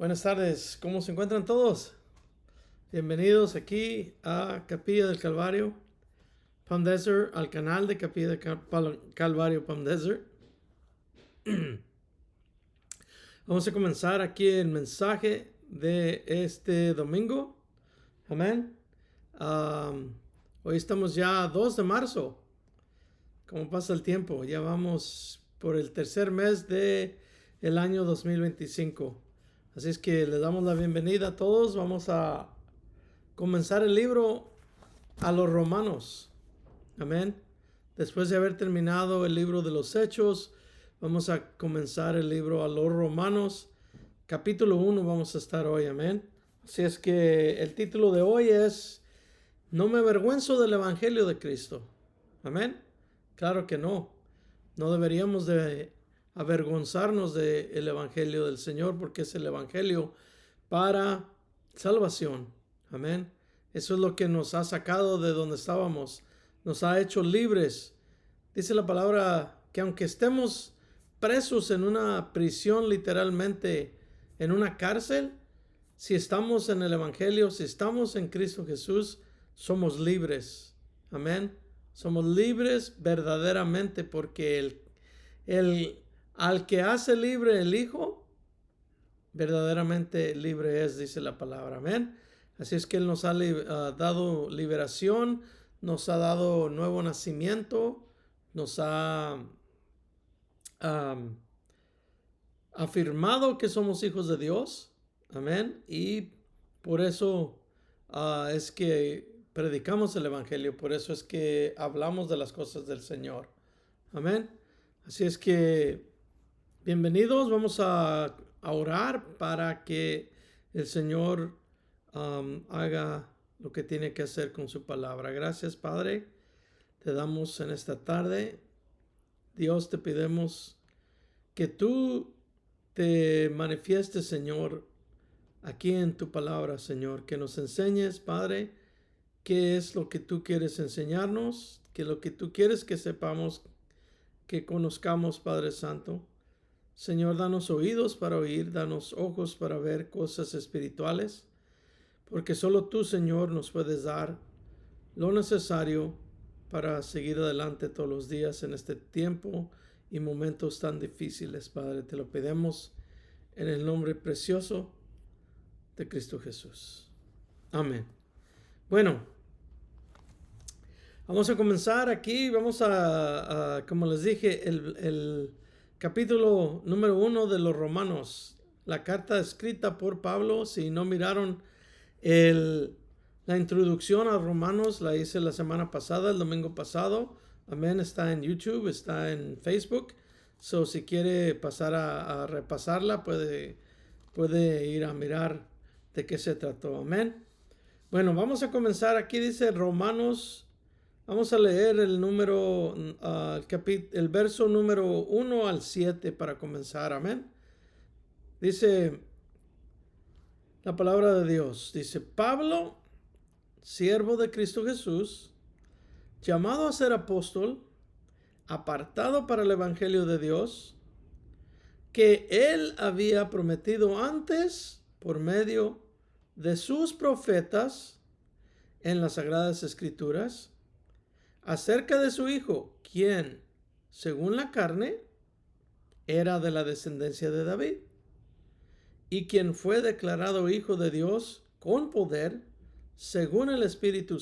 Buenas tardes, ¿cómo se encuentran todos? Bienvenidos aquí a Capilla del Calvario, Palm Desert, al canal de Capilla del Calvario, Palm Desert. Vamos a comenzar aquí el mensaje de este domingo. Amén. Hoy estamos ya a 2 de marzo. ¿Cómo pasa el tiempo? Ya vamos por el tercer mes de el año 2025. Así es que les damos la bienvenida a todos. Vamos a comenzar el libro a los Romanos. Amén. Después de haber terminado el libro de los Hechos, vamos a comenzar el libro a los Romanos. Capítulo 1 vamos a estar hoy. Amén. Así es que el título de hoy es No me avergüenzo del Evangelio de Cristo. Amén. Claro que no. No deberíamos de avergonzarnos del Evangelio del Señor porque es el Evangelio para salvación. Amén. Eso es lo que nos ha sacado de donde estábamos. Nos ha hecho libres. Dice la palabra que aunque estemos presos en una prisión, literalmente en una cárcel, si estamos en el Evangelio, si estamos en Cristo Jesús, somos libres. Amén. Somos libres verdaderamente porque al que hace libre el Hijo, verdaderamente libre es, dice la palabra. Amén. Así es que Él nos ha dado liberación, nos ha dado nuevo nacimiento, nos ha afirmado que somos hijos de Dios. Amén. Y por eso es que predicamos el Evangelio, por eso es que hablamos de las cosas del Señor. Amén. Así es que bienvenidos, vamos a orar para que el Señor haga lo que tiene que hacer con su palabra. Gracias, Padre. Te damos en esta tarde. Dios, te pedimos que tú te manifiestes, Señor, aquí en tu palabra, Señor. Que nos enseñes, Padre, qué es lo que tú quieres enseñarnos, que lo que tú quieres que sepamos, que conozcamos, Padre Santo. Señor, danos oídos para oír, danos ojos para ver cosas espirituales, porque solo tú, Señor, nos puedes dar lo necesario para seguir adelante todos los días en este tiempo y momentos tan difíciles, Padre. Te lo pedimos en el nombre precioso de Cristo Jesús. Amén. Bueno, vamos a comenzar aquí. Vamos como les dije, el capítulo número 1 de los Romanos. La carta escrita por Pablo. Si no miraron la introducción a Romanos, la hice la semana pasada, el domingo pasado. Amén. Está en YouTube, está en Facebook. So, si quiere pasar a repasarla, puede ir a mirar de qué se trató. Amén. Bueno, vamos a comenzar. Aquí dice Romanos. Vamos a leer el verso número 1 al 7 para comenzar. Amén. Dice la palabra de Dios. Dice, Pablo, siervo de Cristo Jesús, llamado a ser apóstol, apartado para el evangelio de Dios, que él había prometido antes por medio de sus profetas en las Sagradas Escrituras, acerca de su Hijo, quien, según la carne, era de la descendencia de David, y quien fue declarado Hijo de Dios con poder, según el Espíritu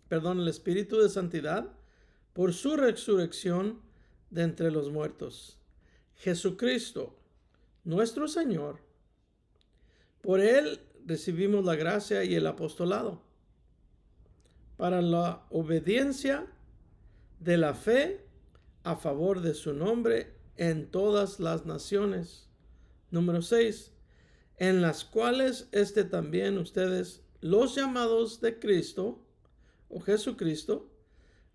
el Espíritu de Santidad, por su resurrección de entre los muertos. Jesucristo, nuestro Señor, por Él recibimos la gracia y el apostolado para la obediencia de la fe a favor de su nombre en todas las naciones. Número 6. En las cuales también ustedes, los llamados de Cristo o Jesucristo,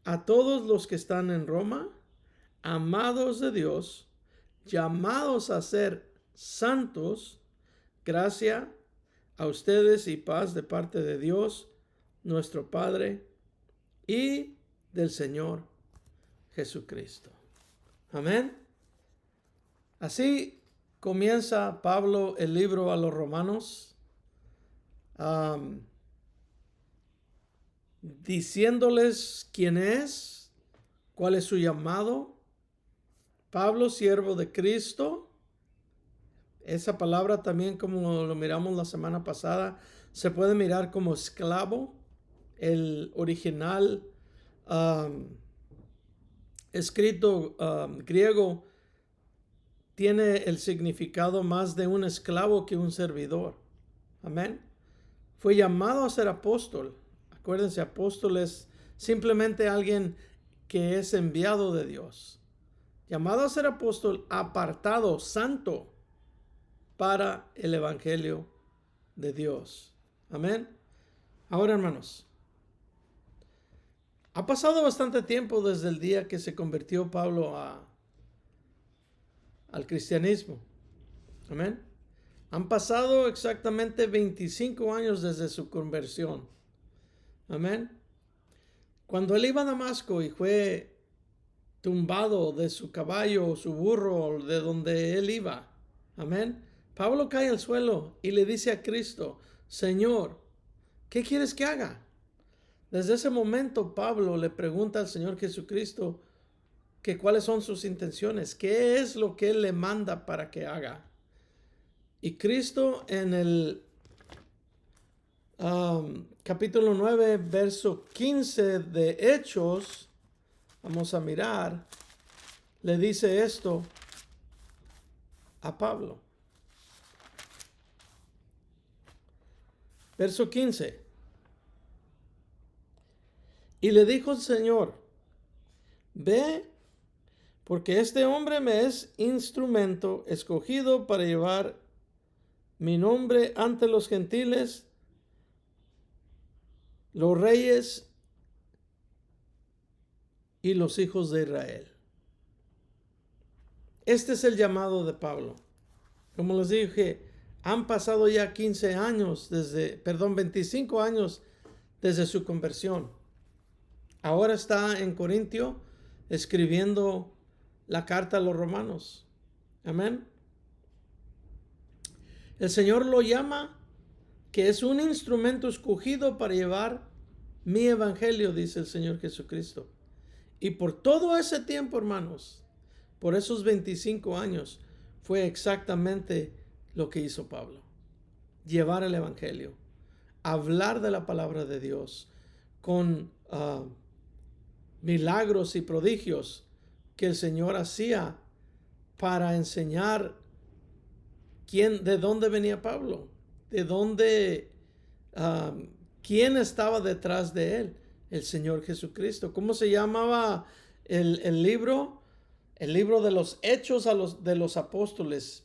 a todos los que están en Roma, amados de Dios, llamados a ser santos, gracia a ustedes y paz de parte de Dios, nuestro Padre, y del Señor Jesucristo. Amén. Así comienza Pablo el libro a los Romanos diciéndoles quién es, cuál es su llamado. Pablo, siervo de Cristo. Esa palabra también, como lo miramos la semana pasada, se puede mirar como esclavo. El original escrito griego tiene el significado más de un esclavo que un servidor. Amén. Fue llamado a ser apóstol. Acuérdense, apóstol es simplemente alguien que es enviado de Dios. Llamado a ser apóstol, apartado, santo para el evangelio de Dios. Amén. Ahora, hermanos, ha pasado bastante tiempo desde el día que se convirtió Pablo al cristianismo. Amén. Han pasado exactamente 25 años desde su conversión. Amén. Cuando él iba a Damasco y fue tumbado de su caballo o su burro, de donde él iba. Amén. Pablo cae al suelo y le dice a Cristo, Señor, ¿qué quieres que haga? Desde ese momento Pablo le pregunta al Señor Jesucristo que cuáles son sus intenciones, qué es lo que él le manda para que haga. Y Cristo en el capítulo 9, verso 15 de Hechos, vamos a mirar, le dice esto a Pablo. Verso 15. Y le dijo el Señor, ve, porque este hombre me es instrumento escogido para llevar mi nombre ante los gentiles, los reyes y los hijos de Israel. Este es el llamado de Pablo. Como les dije, han pasado ya 25 años desde su conversión. Ahora está en Corintio escribiendo la carta a los romanos. Amén. El Señor lo llama que es un instrumento escogido para llevar mi evangelio, dice el Señor Jesucristo. Y por todo ese tiempo, hermanos, por esos 25 años, fue exactamente lo que hizo Pablo. Llevar el evangelio, hablar de la palabra de Dios con milagros y prodigios que el Señor hacía para enseñar de dónde venía Pablo, de dónde, quién estaba detrás de él, el Señor Jesucristo. ¿Cómo se llamaba el libro? El libro de los Hechos de los Apóstoles.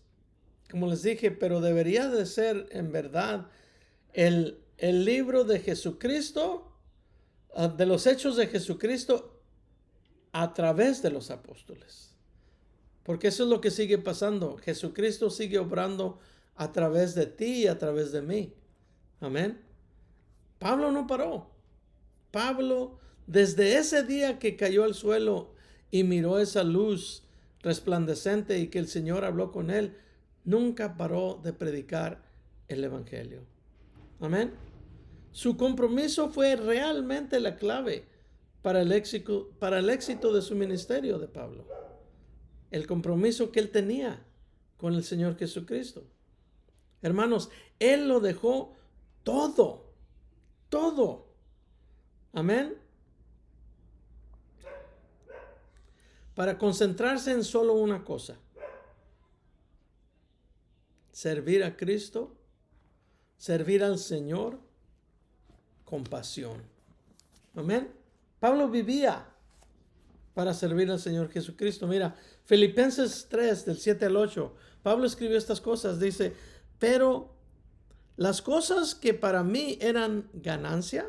Como les dije, pero debería de ser en verdad el libro de Jesucristo, de los Hechos de Jesucristo a través de los apóstoles. Porque eso es lo que sigue pasando. Jesucristo sigue obrando a través de ti y a través de mí. Amén. Pablo no paró. Pablo, desde ese día que cayó al suelo y miró esa luz resplandecente y que el Señor habló con él, nunca paró de predicar el evangelio. Amén. Su compromiso fue realmente la clave para el éxito de su ministerio de Pablo. El compromiso que él tenía con el Señor Jesucristo. Hermanos, él lo dejó todo. Todo. Amén. Para concentrarse en solo una cosa. Servir a Cristo. Servir al Señor con pasión. Amén. Pablo vivía para servir al Señor Jesucristo. Mira, Filipenses 3, del 7 al 8. Pablo escribió estas cosas. Dice, pero las cosas que para mí eran ganancia,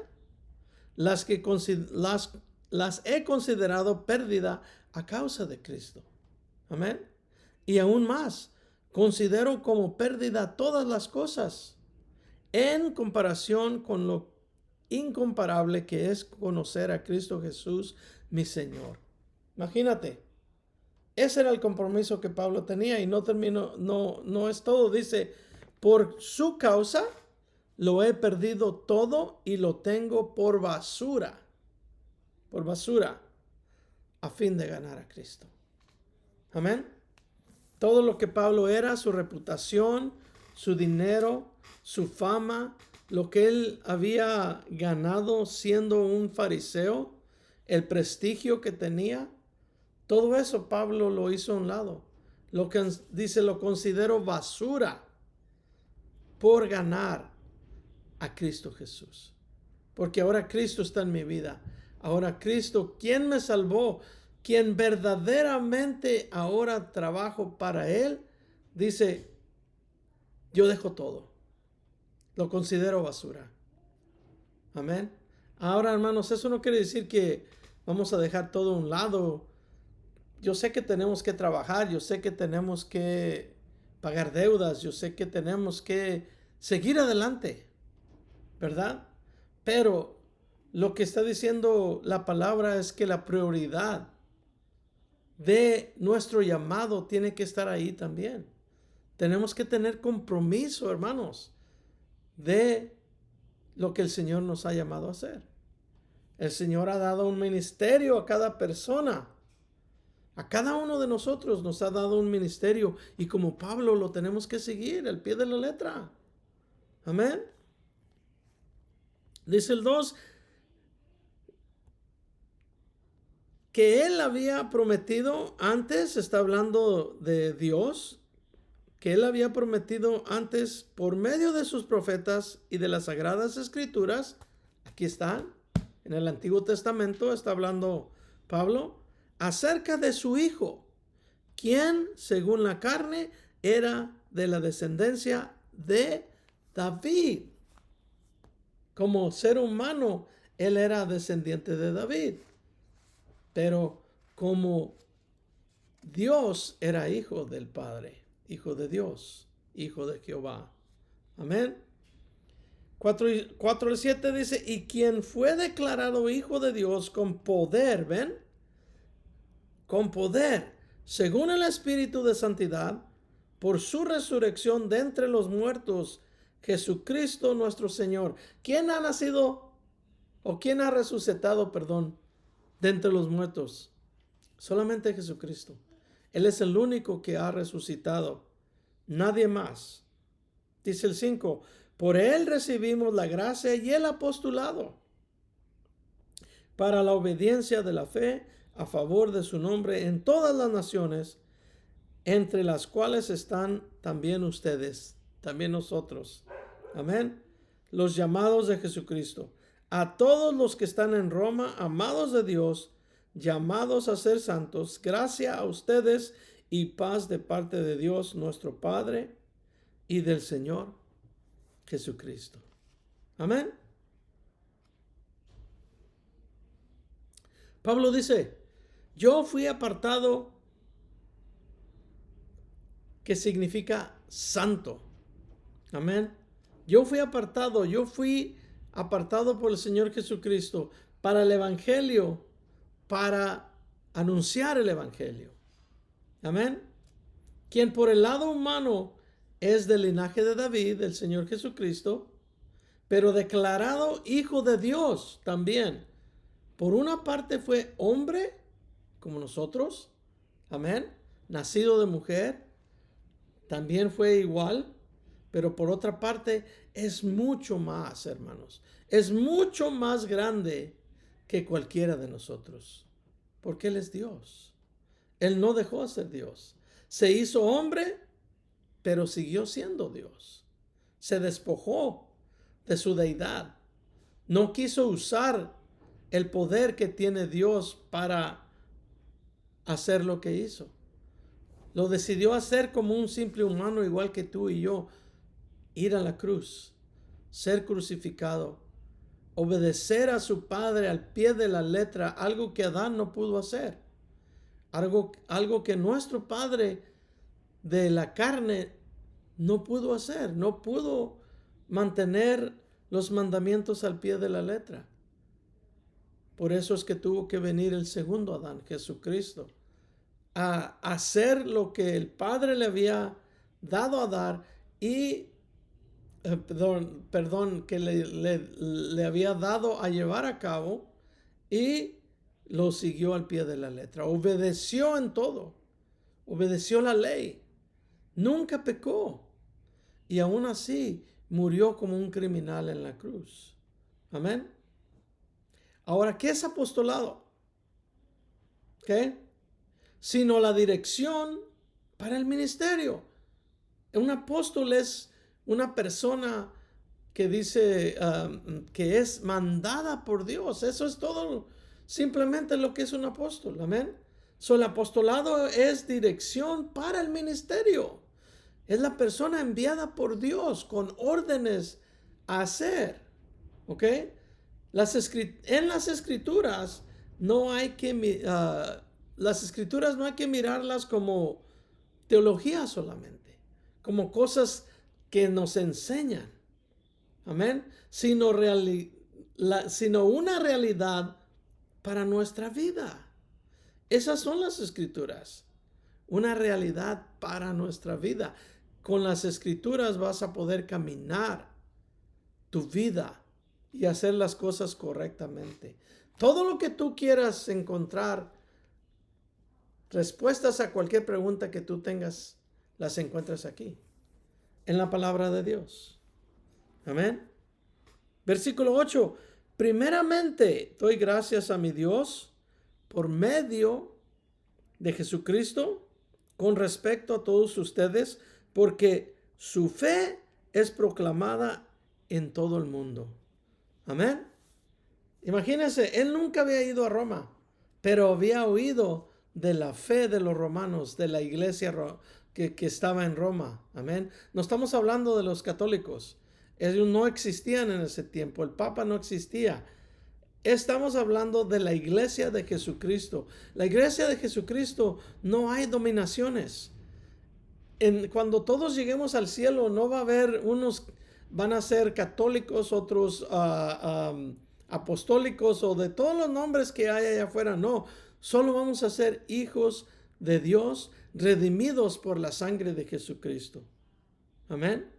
las he considerado pérdida a causa de Cristo. Amén. Y aún más, considero como pérdida todas las cosas en comparación con lo incomparable que es conocer a Cristo Jesús, mi Señor. Imagínate, Ese era el compromiso que Pablo tenía y no es todo. Dice, por su causa lo he perdido todo y lo tengo por basura, a fin de ganar a Cristo. Amén. Todo lo que Pablo era, su reputación, su dinero, su fama, lo que él había ganado siendo un fariseo, el prestigio que tenía, todo eso Pablo lo hizo a un lado. Lo que dice, lo considero basura por ganar a Cristo Jesús. Porque ahora Cristo está en mi vida. Ahora Cristo, quien me salvó, quien verdaderamente ahora trabajo para Él, dice, yo dejo todo. Lo considero basura. Amén. Ahora, hermanos, eso no quiere decir que vamos a dejar todo a un lado. Yo sé que tenemos que trabajar, yo sé que tenemos que pagar deudas, yo sé que tenemos que seguir adelante, ¿verdad? Pero lo que está diciendo la palabra es que la prioridad de nuestro llamado tiene que estar ahí también. Tenemos que tener compromiso, hermanos, de lo que el Señor nos ha llamado a hacer. El Señor ha dado un ministerio a cada persona. A cada uno de nosotros nos ha dado un ministerio y como Pablo lo tenemos que seguir al pie de la letra. Amén. Dice el 2, que él había prometido antes, está hablando de Dios, que él había prometido antes por medio de sus profetas y de las sagradas escrituras. Aquí están, en el Antiguo Testamento está hablando Pablo acerca de su hijo, quien según la carne era de la descendencia de David. Como ser humano, él era descendiente de David, pero como Dios era hijo del Padre, hijo de Dios, hijo de Jehová. Amén. 4 al 7 dice, y quien fue declarado hijo de Dios con poder, ¿ven? Con poder, según el Espíritu de Santidad, por su resurrección de entre los muertos, Jesucristo nuestro Señor. ¿Quién ha nacido o quién ha resucitado, perdón, de entre los muertos? Solamente Jesucristo. Él es el único que ha resucitado. Nadie más. Dice el 5, por él recibimos la gracia y el apostolado para la obediencia de la fe a favor de su nombre en todas las naciones, entre las cuales están también ustedes, también nosotros. Amén. Los llamados de Jesucristo. A todos los que están en Roma, amados de Dios, llamados a ser santos, gracia a ustedes y paz de parte de Dios nuestro Padre y del Señor Jesucristo. Amén. Pablo dice, yo fui apartado, que significa santo. Amén. Yo fui apartado por el Señor Jesucristo para el Evangelio, para anunciar el Evangelio. Amén. Quien por el lado humano es del linaje de David, del Señor Jesucristo, pero declarado hijo de Dios también. Por una parte fue hombre, como nosotros. Amén. Nacido de mujer. También fue igual. Pero por otra parte es mucho más, hermanos. Es mucho más grande que cualquiera de nosotros. Porque Él es Dios. Él no dejó de ser Dios. Se hizo hombre, pero siguió siendo Dios. Se despojó de su deidad. No quiso usar el poder que tiene Dios para hacer lo que hizo. Lo decidió hacer como un simple humano igual que tú y yo. Ir a la cruz, ser crucificado, obedecer a su Padre al pie de la letra, algo que Adán no pudo hacer. Algo que nuestro Padre de la carne no pudo hacer. No pudo mantener los mandamientos al pie de la letra. Por eso es que tuvo que venir el segundo Adán, Jesucristo, a hacer lo que el Padre le había dado a dar y, perdón, que le había dado a llevar a cabo, y lo siguió al pie de la letra. Obedeció en todo. Obedeció la ley. Nunca pecó. Y aún así murió como un criminal en la cruz. Amén. Ahora, ¿qué es apostolado? ¿Qué? Sino la dirección para el ministerio. Un apóstol es una persona que dice que es mandada por Dios. Eso es todo, simplemente lo que es un apóstol. Amén. El apostolado es dirección para el ministerio. Es la persona enviada por Dios con órdenes a hacer. ¿Ok? En las escrituras no hay que las escrituras no hay que mirarlas como teología solamente, como cosas que nos enseñan. Amén. Sino una realidad para nuestra vida. Esas son las escrituras. Una realidad para nuestra vida. Con las escrituras vas a poder caminar tu vida y hacer las cosas correctamente. Todo lo que tú quieras encontrar, respuestas a cualquier pregunta que tú tengas, las encuentras aquí, en la palabra de Dios. Amén. Versículo 8. Primeramente doy gracias a mi Dios por medio de Jesucristo con respecto a todos ustedes, porque su fe es proclamada en todo el mundo. Amén. Imagínense, él nunca había ido a Roma, pero había oído de la fe de los romanos, de la iglesia que estaba en Roma. Amén. No estamos hablando de los católicos. Ellos no existían en ese tiempo. El Papa no existía. Estamos hablando de la iglesia de Jesucristo. La iglesia de Jesucristo no hay dominaciones. Cuando todos lleguemos al cielo, no va a haber unos, van a ser católicos, otros apostólicos o de todos los nombres que hay allá afuera. No, solo vamos a ser hijos de Dios, redimidos por la sangre de Jesucristo. Amén.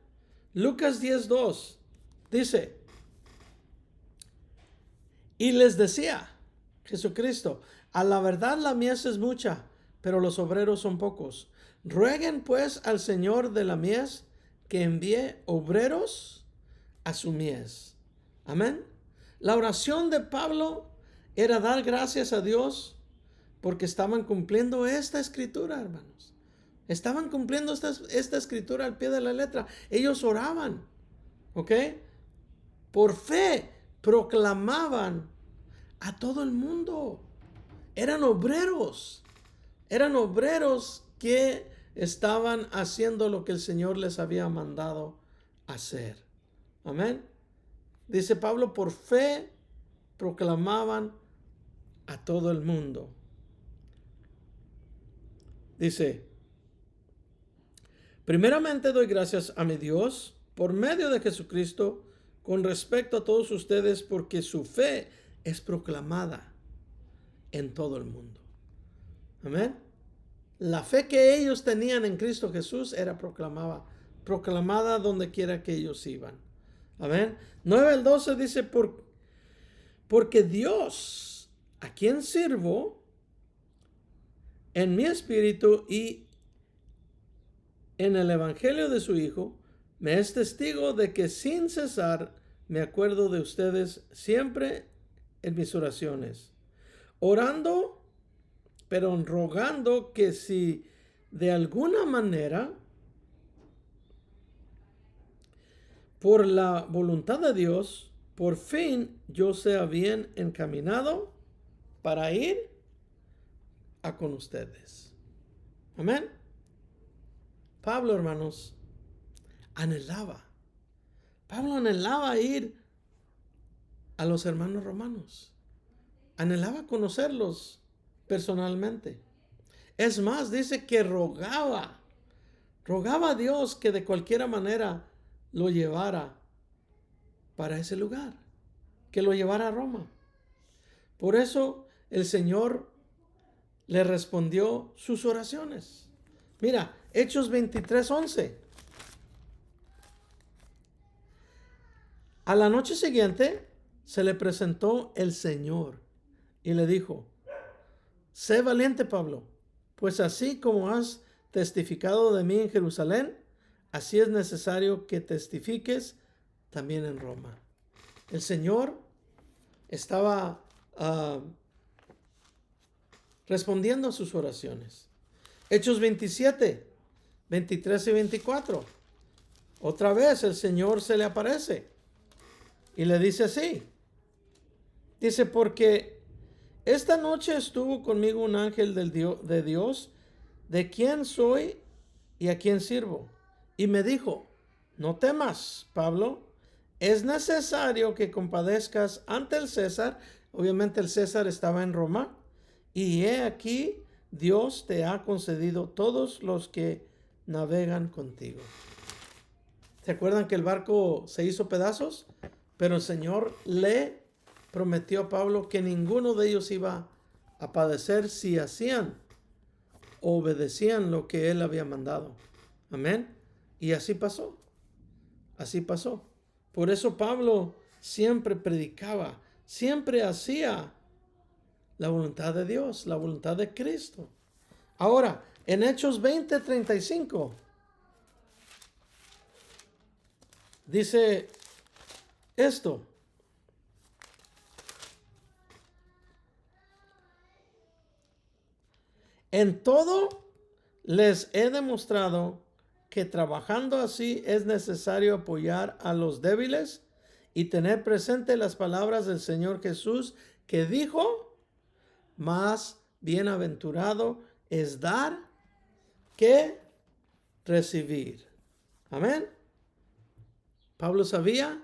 Lucas 10:2 dice: y les decía Jesucristo, a la verdad la mies es mucha, pero los obreros son pocos. Rueguen pues al Señor de la mies que envíe obreros a su mies. Amén. La oración de Pablo era dar gracias a Dios porque estaban cumpliendo esta escritura, hermanos. Estaban cumpliendo esta escritura al pie de la letra. Ellos oraban, ¿ok? Por fe proclamaban a todo el mundo. Eran obreros que estaban haciendo lo que el Señor les había mandado hacer. Amén. Dice Pablo, por fe proclamaban a todo el mundo. Dice, primeramente doy gracias a mi Dios por medio de Jesucristo con respecto a todos ustedes, porque su fe es proclamada en todo el mundo. Amén. La fe que ellos tenían en Cristo Jesús era proclamada donde quiera que ellos iban. Amén. 9:12 dice, porque Dios, a quien sirvo en mi espíritu y en el evangelio de su Hijo, me es testigo de que sin cesar me acuerdo de ustedes siempre en mis oraciones, orando, pero rogando que si de alguna manera, por la voluntad de Dios, por fin yo sea bien encaminado para ir a con ustedes. Amén. Pablo, hermanos, Pablo anhelaba ir a los hermanos romanos. Anhelaba conocerlos personalmente. Es más, dice que rogaba a Dios que de cualquier manera lo llevara para ese lugar, que lo llevara a Roma. Por eso el Señor le respondió sus oraciones. Mira, Hechos 23:11. A la noche siguiente se le presentó el Señor y le dijo: sé valiente, Pablo, pues así como has testificado de mí en Jerusalén, así es necesario que testifiques también en Roma. El Señor estaba respondiendo a sus oraciones. Hechos 27, 23 y 24. Otra vez el Señor se le aparece y le dice así. Dice, porque esta noche estuvo conmigo un ángel de Dios, de quien soy y a quien sirvo. Y me dijo, no temas, Pablo, es necesario que compadezcas ante el César. Obviamente el César estaba en Roma. Y he aquí, Dios te ha concedido todos los que navegan contigo. ¿Se acuerdan que el barco se hizo pedazos? Pero el Señor le prometió a Pablo que ninguno de ellos iba a padecer si hacían o obedecían lo que él había mandado. Amén. Y así pasó. Así pasó. Por eso Pablo siempre predicaba, siempre hacía la voluntad de Dios, la voluntad de Cristo. Ahora, en Hechos 20:35, dice esto. En todo les he demostrado que trabajando así es necesario apoyar a los débiles y tener presente las palabras del Señor Jesús, que dijo: más bienaventurado es dar que recibir. Amén. Pablo sabía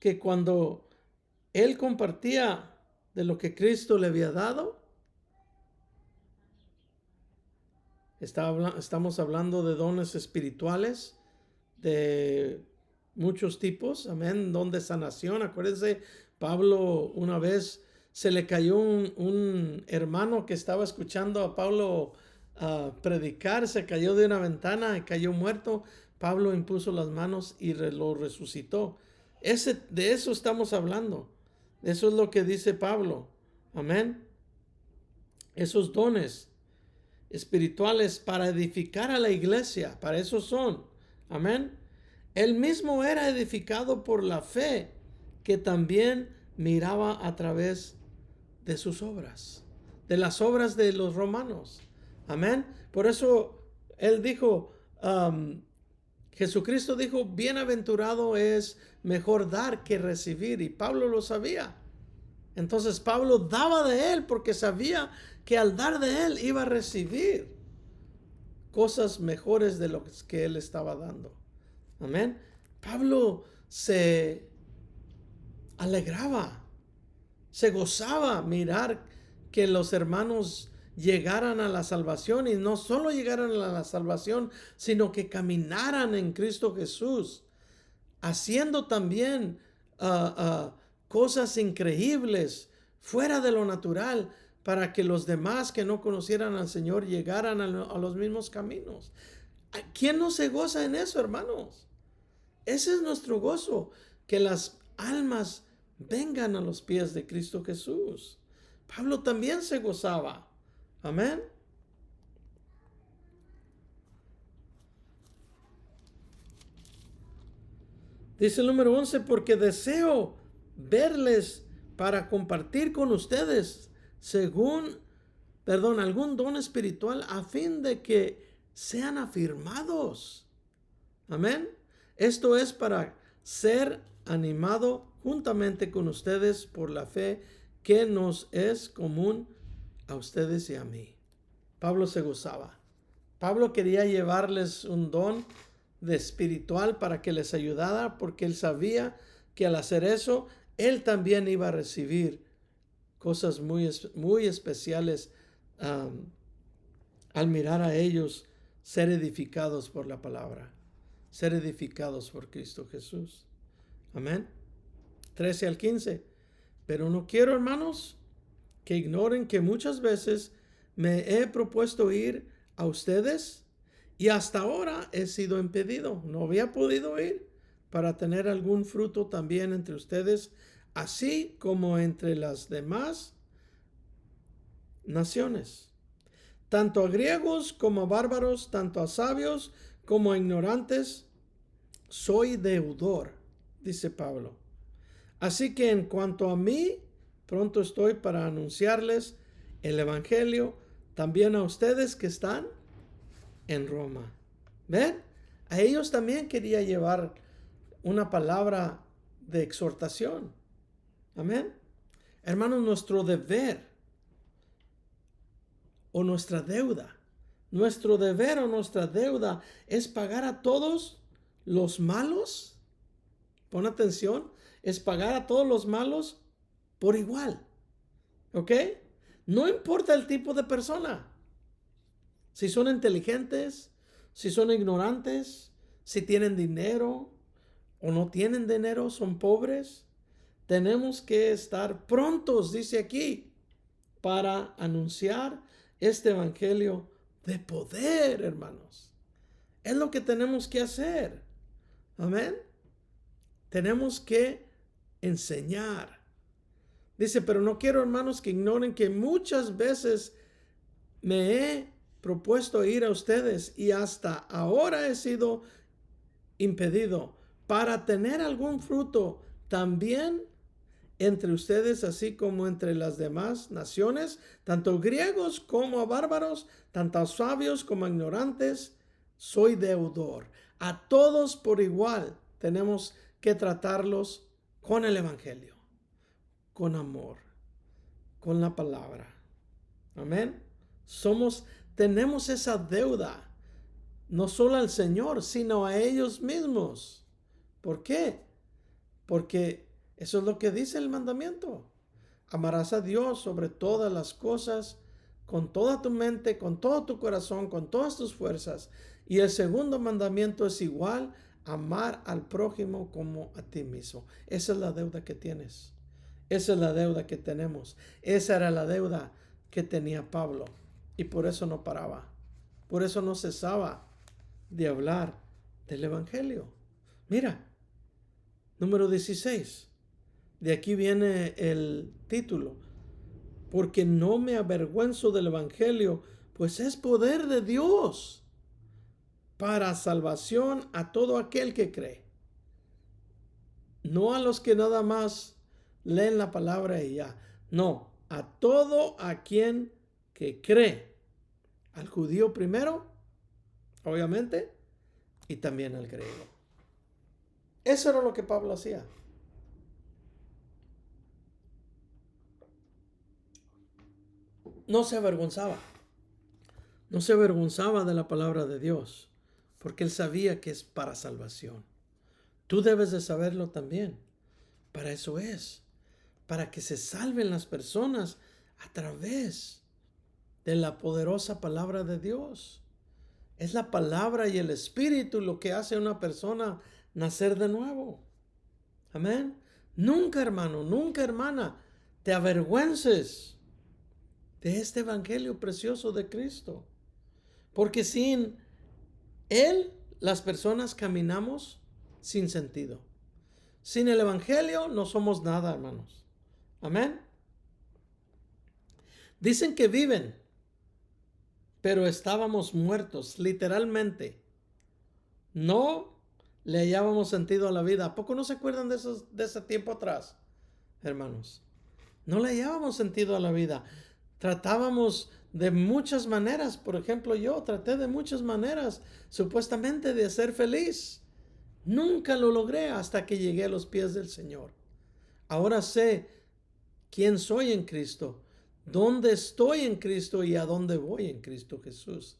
que cuando él compartía de lo que Cristo le había dado, estamos hablando de dones espirituales de muchos tipos, amén, don de sanación. Acuérdense, Pablo una vez se le cayó un hermano que estaba escuchando a Pablo predicar, se cayó de una ventana y cayó muerto. Pablo impuso las manos y lo resucitó. De eso estamos hablando. Eso es lo que dice Pablo. Amén. Esos dones espirituales para edificar a la iglesia, para eso son. Amén. Él mismo era edificado por la fe que también miraba a través de sus obras, de las obras de los romanos. Amén. Por eso él dijo, Jesucristo dijo, bienaventurado es mejor dar que recibir, y Pablo lo sabía. Entonces Pablo daba de él porque sabía que al dar de él iba a recibir cosas mejores de lo que él estaba dando. Amén. Pablo se alegraba, se gozaba mirar que los hermanos llegaran a la salvación, y no solo llegaran a la salvación, sino que caminaran en Cristo Jesús, haciendo también cosas increíbles fuera de lo natural, para que los demás que no conocieran al Señor llegaran a los mismos caminos. ¿Quién no se goza en eso, hermanos? Ese es nuestro gozo, que las almas vengan a los pies de Cristo Jesús. Pablo también se gozaba. Amén. Dice el número 11, porque deseo verles para compartir con ustedes algún don espiritual, a fin de que sean afirmados. Amén. Esto es para ser animado juntamente con ustedes por la fe que nos es común a ustedes y a mí. Pablo se gozaba. Pablo quería llevarles un don de espiritual para que les ayudara, porque él sabía que al hacer eso, él también iba a recibir cosas muy, muy especiales al mirar a ellos ser edificados por la palabra, ser edificados por Cristo Jesús. Amén. 13 al 15. Pero no quiero, hermanos, que ignoren que muchas veces me he propuesto ir a ustedes y hasta ahora he sido impedido. No había podido ir para tener algún fruto también entre ustedes, así como entre las demás naciones. Tanto a griegos como a bárbaros, tanto a sabios como a ignorantes, soy deudor, dice Pablo. Así que en cuanto a mí, pronto estoy para anunciarles el Evangelio también a ustedes que están en Roma. ¿Ven? A ellos también quería llevar una palabra de exhortación. Amén. Hermanos, nuestro deber o nuestra deuda, nuestro deber o nuestra deuda es pagar a todos los malos. Pon atención, es pagar a todos los malos por igual. ¿Ok? No importa el tipo de persona. Si son inteligentes, si son ignorantes, si tienen dinero o no tienen dinero, son pobres. Tenemos que estar prontos, dice aquí, para anunciar este evangelio de poder, hermanos. Es lo que tenemos que hacer. Amén. Tenemos que enseñar. Dice, pero no quiero, hermanos, que ignoren que muchas veces me he propuesto ir a ustedes y hasta ahora he sido impedido para tener algún fruto también entre ustedes, así como entre las demás naciones, tanto griegos como a bárbaros, tanto a sabios como a ignorantes, soy deudor. A todos por igual tenemos que tratarlos con el evangelio, con amor, con la palabra. Amén. Tenemos esa deuda, no solo al Señor, sino a ellos mismos. ¿Por qué? Porque eso es lo que dice el mandamiento. Amarás a Dios sobre todas las cosas, con toda tu mente, con todo tu corazón, con todas tus fuerzas. Y el segundo mandamiento es igual, amar al prójimo como a ti mismo. Esa es la deuda que tienes. Esa es la deuda que tenemos. Esa era la deuda que tenía Pablo. Y por eso no paraba. Por eso no cesaba de hablar del Evangelio. Mira, número 16. De aquí viene el título. Porque no me avergüenzo del Evangelio, pues es poder de Dios para salvación a todo aquel que cree. No a los que nada más leen la palabra y ya. No, a todo a quien que cree. Al judío primero, obviamente, y también al griego. Eso era lo que Pablo hacía. No se avergonzaba. No se avergonzaba de la palabra de Dios, porque él sabía que es para salvación. Tú debes de saberlo también. Para eso es. Para que se salven las personas a través de la poderosa palabra de Dios. Es la palabra y el Espíritu lo que hace a una persona nacer de nuevo. Amén. Nunca, hermano, nunca, hermana, te avergüences de este evangelio precioso de Cristo. Porque sin Él, las personas caminamos sin sentido. Sin el evangelio no somos nada, hermanos. Amén. Dicen que viven, pero estábamos muertos, literalmente. No le hallábamos sentido a la vida. ¿A poco no se acuerdan de ese tiempo atrás, hermanos? No le hallábamos sentido a la vida. Tratábamos de muchas maneras. Por ejemplo, yo traté de muchas maneras, supuestamente, de ser feliz. Nunca lo logré hasta que llegué a los pies del Señor. Ahora sé quién soy en Cristo, dónde estoy en Cristo y a dónde voy en Cristo Jesús.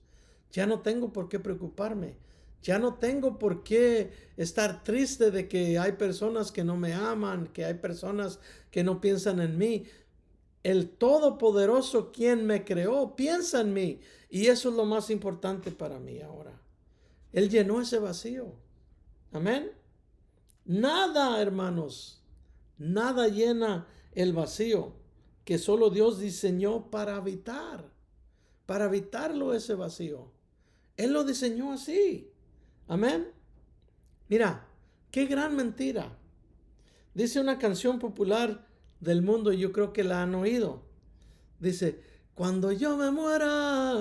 Ya no tengo por qué preocuparme. Ya no tengo por qué estar triste de que hay personas que no me aman, que hay personas que no piensan en mí. El Todopoderoso, quien me creó, piensa en mí. Y eso es lo más importante para mí ahora. Él llenó ese vacío. Amén. Nada, hermanos, nada llena el vacío que solo Dios diseñó para habitarlo ese vacío. Él lo diseñó así. Amén. Mira, qué gran mentira. Dice una canción popular del mundo, y yo creo que la han oído. Dice, cuando yo me muera.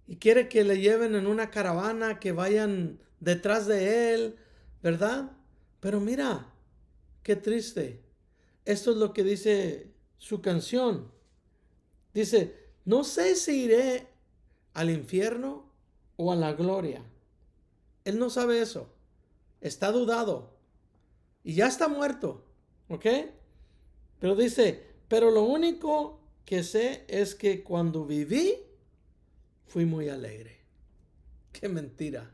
Y quiere que le lleven en una caravana, que vayan detrás de él, ¿verdad? Pero mira, qué triste. Esto es lo que dice su canción. Dice, no sé si iré al infierno o a la gloria. Él no sabe eso. Está dudado. Y ya está muerto. ¿Ok? Pero dice, pero lo único que sé es que cuando viví, fui muy alegre. ¡Qué mentira!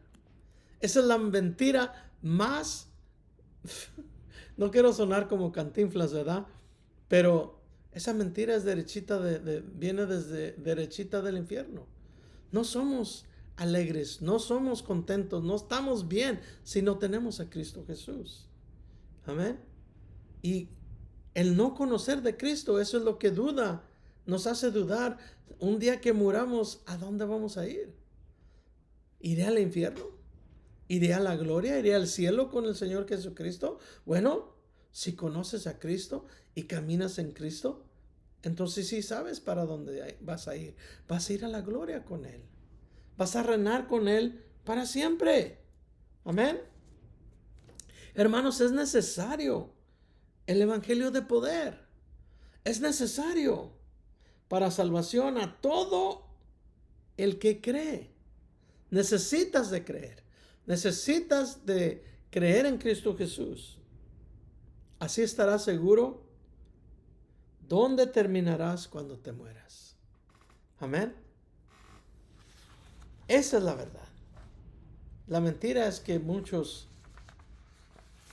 Esa es la mentira más... No quiero sonar como Cantinflas, ¿verdad? Pero esa mentira es derechita viene desde derechita del infierno. No somos alegres, no somos contentos, no estamos bien si no tenemos a Cristo Jesús. Amén. Y el no conocer de Cristo, eso es lo que nos hace dudar. Un día que muramos, ¿a dónde vamos a ir? ¿Iré al infierno? ¿Iré a la gloria? ¿Iré al cielo con el Señor Jesucristo? Bueno, si conoces a Cristo y caminas en Cristo, entonces sí sabes para dónde vas a ir. Vas a ir a la gloria con Él. Vas a reinar con Él para siempre. Amén. Hermanos, es necesario el evangelio de poder. Es necesario para salvación a todo el que cree. Necesitas de creer. Necesitas de creer en Cristo Jesús. Así estarás seguro dónde terminarás cuando te mueras. Amén. Esa es la verdad. La mentira es que muchos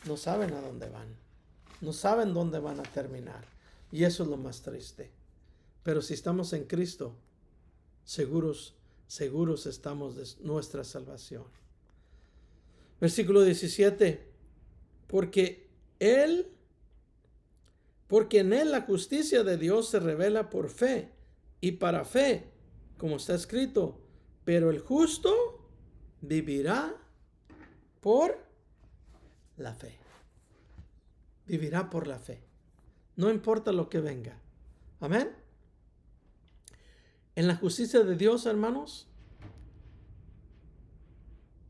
no saben a dónde van. No saben dónde van a terminar. Y eso es lo más triste. Pero si estamos en Cristo, seguros estamos de nuestra salvación. Versículo 17. Porque en Él la justicia de Dios se revela por fe y para fe, como está escrito, pero el justo vivirá por la fe. Vivirá por la fe. No importa lo que venga. Amén. En la justicia de Dios, hermanos,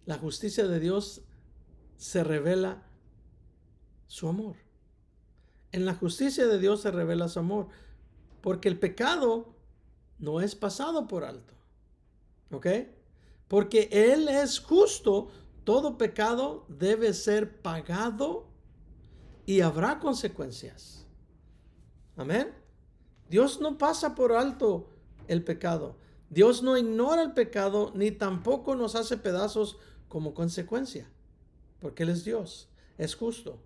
la justicia de Dios se revela su amor. En la justicia de Dios se revela su amor. Porque el pecado no es pasado por alto. ¿Ok? Porque Él es justo. Todo pecado debe ser pagado y habrá consecuencias. Amén. Dios no pasa por alto el pecado. Dios no ignora el pecado ni tampoco nos hace pedazos como consecuencia. Porque Él es Dios, es justo.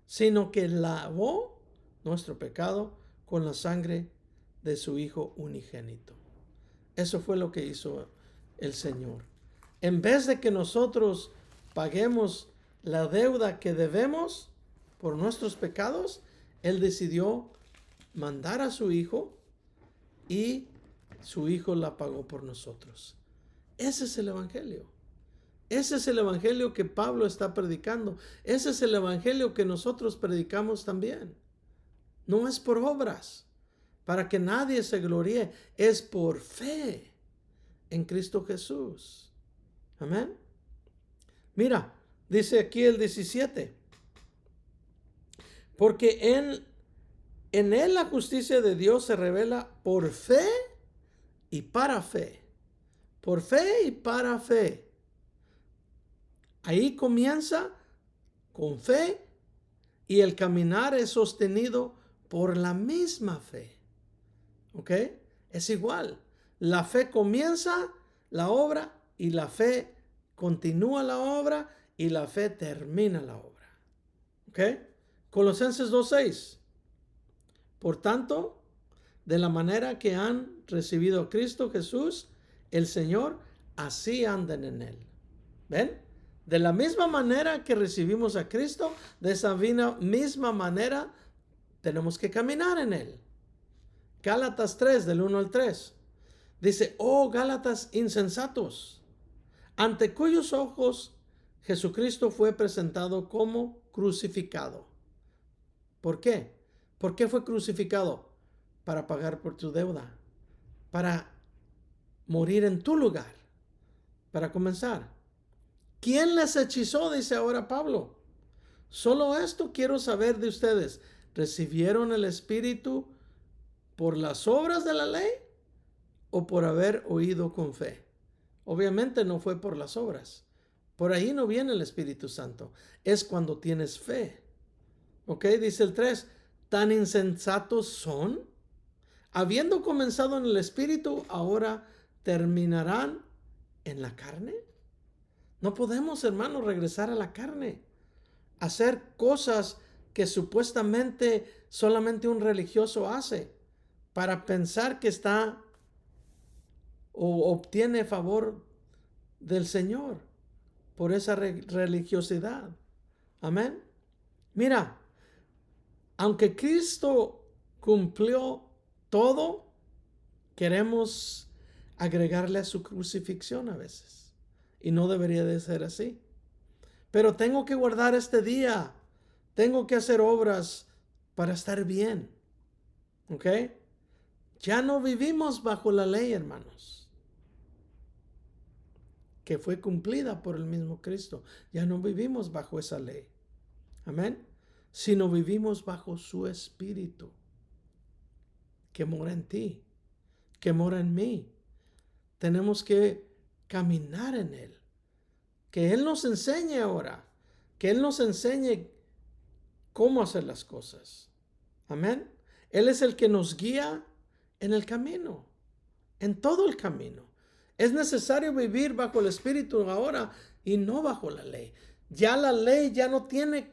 Sino que lavó nuestro pecado con la sangre de su Hijo unigénito. Eso fue lo que hizo el Señor. En vez de que nosotros paguemos la deuda que debemos por nuestros pecados, Él decidió mandar a su Hijo y su Hijo la pagó por nosotros. Ese es el Evangelio. Ese es el Evangelio que Pablo está predicando. Ese es el Evangelio que nosotros predicamos también. No es por obras, para que nadie se gloríe. Es por fe en Cristo Jesús. Amén. Mira, dice aquí el 17. Porque en Él la justicia de Dios se revela por fe y para fe. Por fe y para fe. Ahí comienza con fe y el caminar es sostenido por la misma fe. ¿Ok? Es igual. La fe comienza la obra y la fe continúa la obra y la fe termina la obra. ¿Ok? Colosenses 2:6. Por tanto, de la manera que han recibido a Cristo Jesús, el Señor, así anden en Él. ¿Ven? De la misma manera que recibimos a Cristo, de esa misma manera tenemos que caminar en él. Gálatas 3, del 1 al 3. Dice, oh Gálatas insensatos, ante cuyos ojos Jesucristo fue presentado como crucificado. ¿Por qué? ¿Por qué fue crucificado? Para pagar por tu deuda, para morir en tu lugar. Para comenzar, ¿quién les hechizó? Dice ahora Pablo. Solo esto quiero saber de ustedes. ¿Recibieron el Espíritu por las obras de la ley o por haber oído con fe? Obviamente no fue por las obras. Por ahí no viene el Espíritu Santo. Es cuando tienes fe. ¿Ok? Dice el 3. ¿Tan insensatos son? Habiendo comenzado en el Espíritu, ahora terminarán en la carne. No podemos, hermanos, regresar a la carne. Hacer cosas que supuestamente solamente un religioso hace para pensar que está o obtiene favor del Señor por esa religiosidad. Amén. Mira, aunque Cristo cumplió todo, queremos agregarle a su crucifixión a veces. Y no debería de ser así. Pero tengo que guardar este día. Tengo que hacer obras para estar bien. ¿Ok? Ya no vivimos bajo la ley, hermanos, que fue cumplida por el mismo Cristo. Ya no vivimos bajo esa ley. Amén. Sino vivimos bajo su Espíritu, que mora en ti, que mora en mí. Tenemos que caminar en Él. Que Él nos enseñe ahora. Que Él nos enseñe cómo hacer las cosas. Amén. Él es el que nos guía en el camino, en todo el camino. Es necesario vivir bajo el Espíritu ahora y no bajo la ley. Ya la ley ya no tiene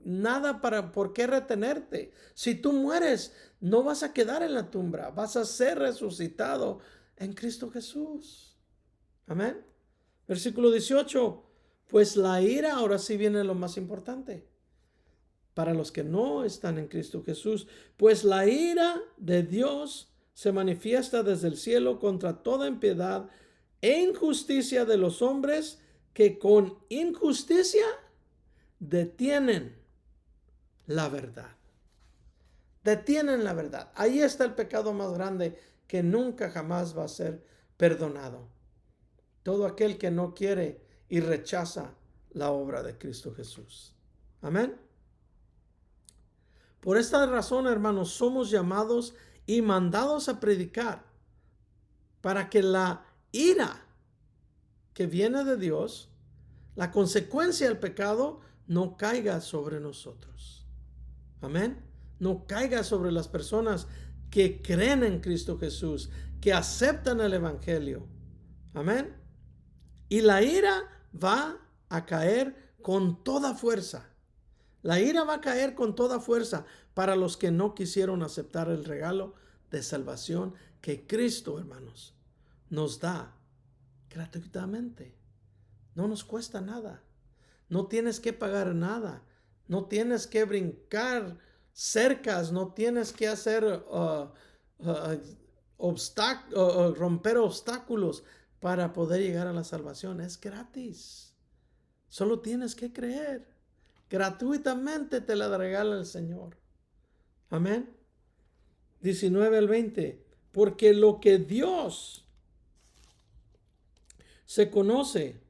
nada por qué retenerte. Si tú mueres, no vas a quedar en la tumba, vas a ser resucitado en Cristo Jesús. Amén. Versículo 18. Pues la ira, ahora sí viene lo más importante. Para los que no están en Cristo Jesús, pues la ira de Dios se manifiesta desde el cielo contra toda impiedad e injusticia de los hombres que con injusticia detienen la verdad. Detienen la verdad. Ahí está el pecado más grande que nunca jamás va a ser perdonado. Todo aquel que no quiere y rechaza la obra de Cristo Jesús. Amén. Por esta razón, hermanos, somos llamados y mandados a predicar para que la ira que viene de Dios, la consecuencia del pecado, no caiga sobre nosotros. Amén. No caiga sobre las personas que creen en Cristo Jesús, que aceptan el Evangelio. Amén. Y la ira va a caer con toda fuerza. La ira va a caer con toda fuerza para los que no quisieron aceptar el regalo de salvación que Cristo, hermanos, nos da gratuitamente. No nos cuesta nada. No tienes que pagar nada. No tienes que brincar cercas. No tienes que hacer romper obstáculos para poder llegar a la salvación. Es gratis. Solo tienes que creer. Gratuitamente te la regala el Señor. Amén. 19 al 20. Porque lo que Dios se conoce,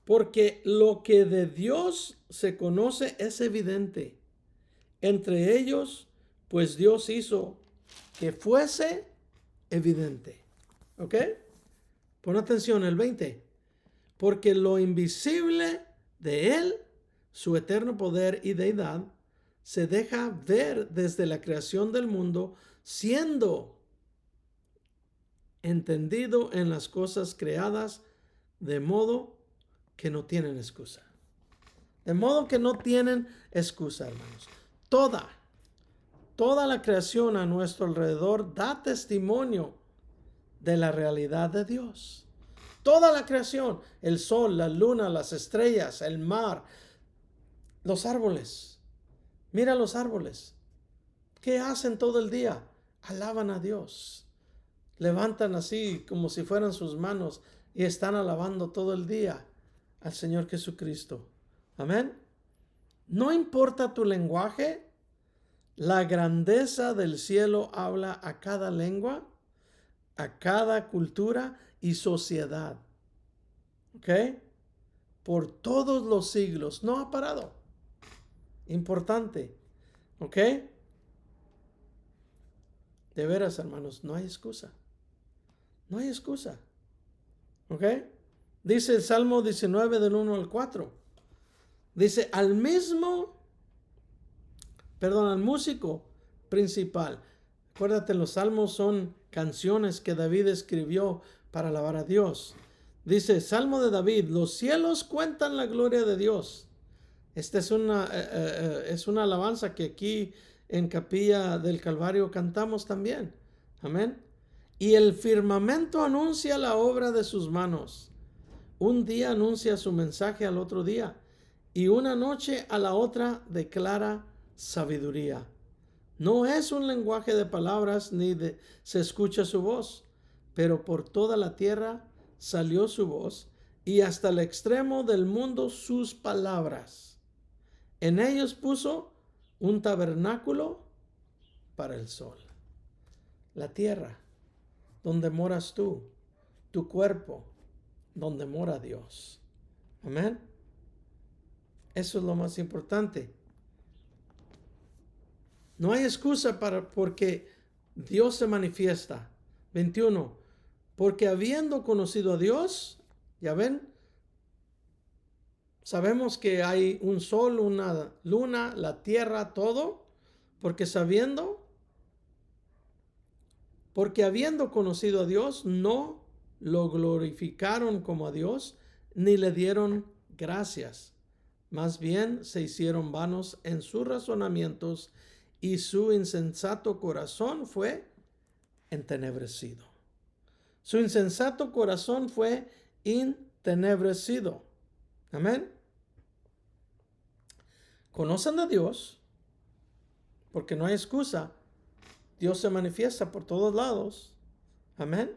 porque lo que de Dios se conoce es evidente. Entre ellos, pues Dios hizo que fuese evidente. ¿Ok? Pon atención, el 20. Porque lo invisible de Él, su eterno poder y deidad, se deja ver desde la creación del mundo, siendo entendido en las cosas creadas, de modo que no tienen excusa. De modo que no tienen excusa, hermanos. Toda la creación a nuestro alrededor da testimonio de la realidad de Dios. Toda la creación, el sol, la luna, las estrellas, el mar, los árboles, Mira los árboles. ¿Qué hacen todo el día? Alaban a Dios. Levantan así como si fueran sus manos y están alabando todo el día al Señor Jesucristo. Amén. No importa tu lenguaje, la grandeza del cielo habla a cada lengua, a cada cultura y sociedad. ¿Ok? Por todos los siglos. No ha parado. Importante. ¿Ok? De veras, hermanos, no hay excusa. No hay excusa. ¿Ok? Dice el Salmo 19 del 1 al 4. Dice, al músico principal. Acuérdate, los salmos son canciones que David escribió para alabar a Dios. Dice, Salmo de David, los cielos cuentan la gloria de Dios. Esta es una alabanza que aquí en Capilla del Calvario cantamos también. Amén. Y el firmamento anuncia la obra de sus manos. Un día anuncia su mensaje al otro día, y una noche a la otra declara sabiduría. No es un lenguaje de palabras se escucha su voz, pero por toda la tierra salió su voz, y hasta el extremo del mundo sus palabras. En ellos puso un tabernáculo para el sol. La tierra donde moras tú, tu cuerpo donde mora Dios. Amén. Eso es lo más importante. No hay excusa porque Dios se manifiesta. 21. Porque habiendo conocido a Dios, ya ven, sabemos que hay un sol, una luna, la tierra, todo, porque habiendo conocido a Dios, no lo glorificaron como a Dios, ni le dieron gracias. Más bien se hicieron vanos en sus razonamientos, y su insensato corazón fue entenebrecido. Su insensato corazón fue entenebrecido. Amén. Conocen a Dios, porque no hay excusa. Dios se manifiesta por todos lados. Amén.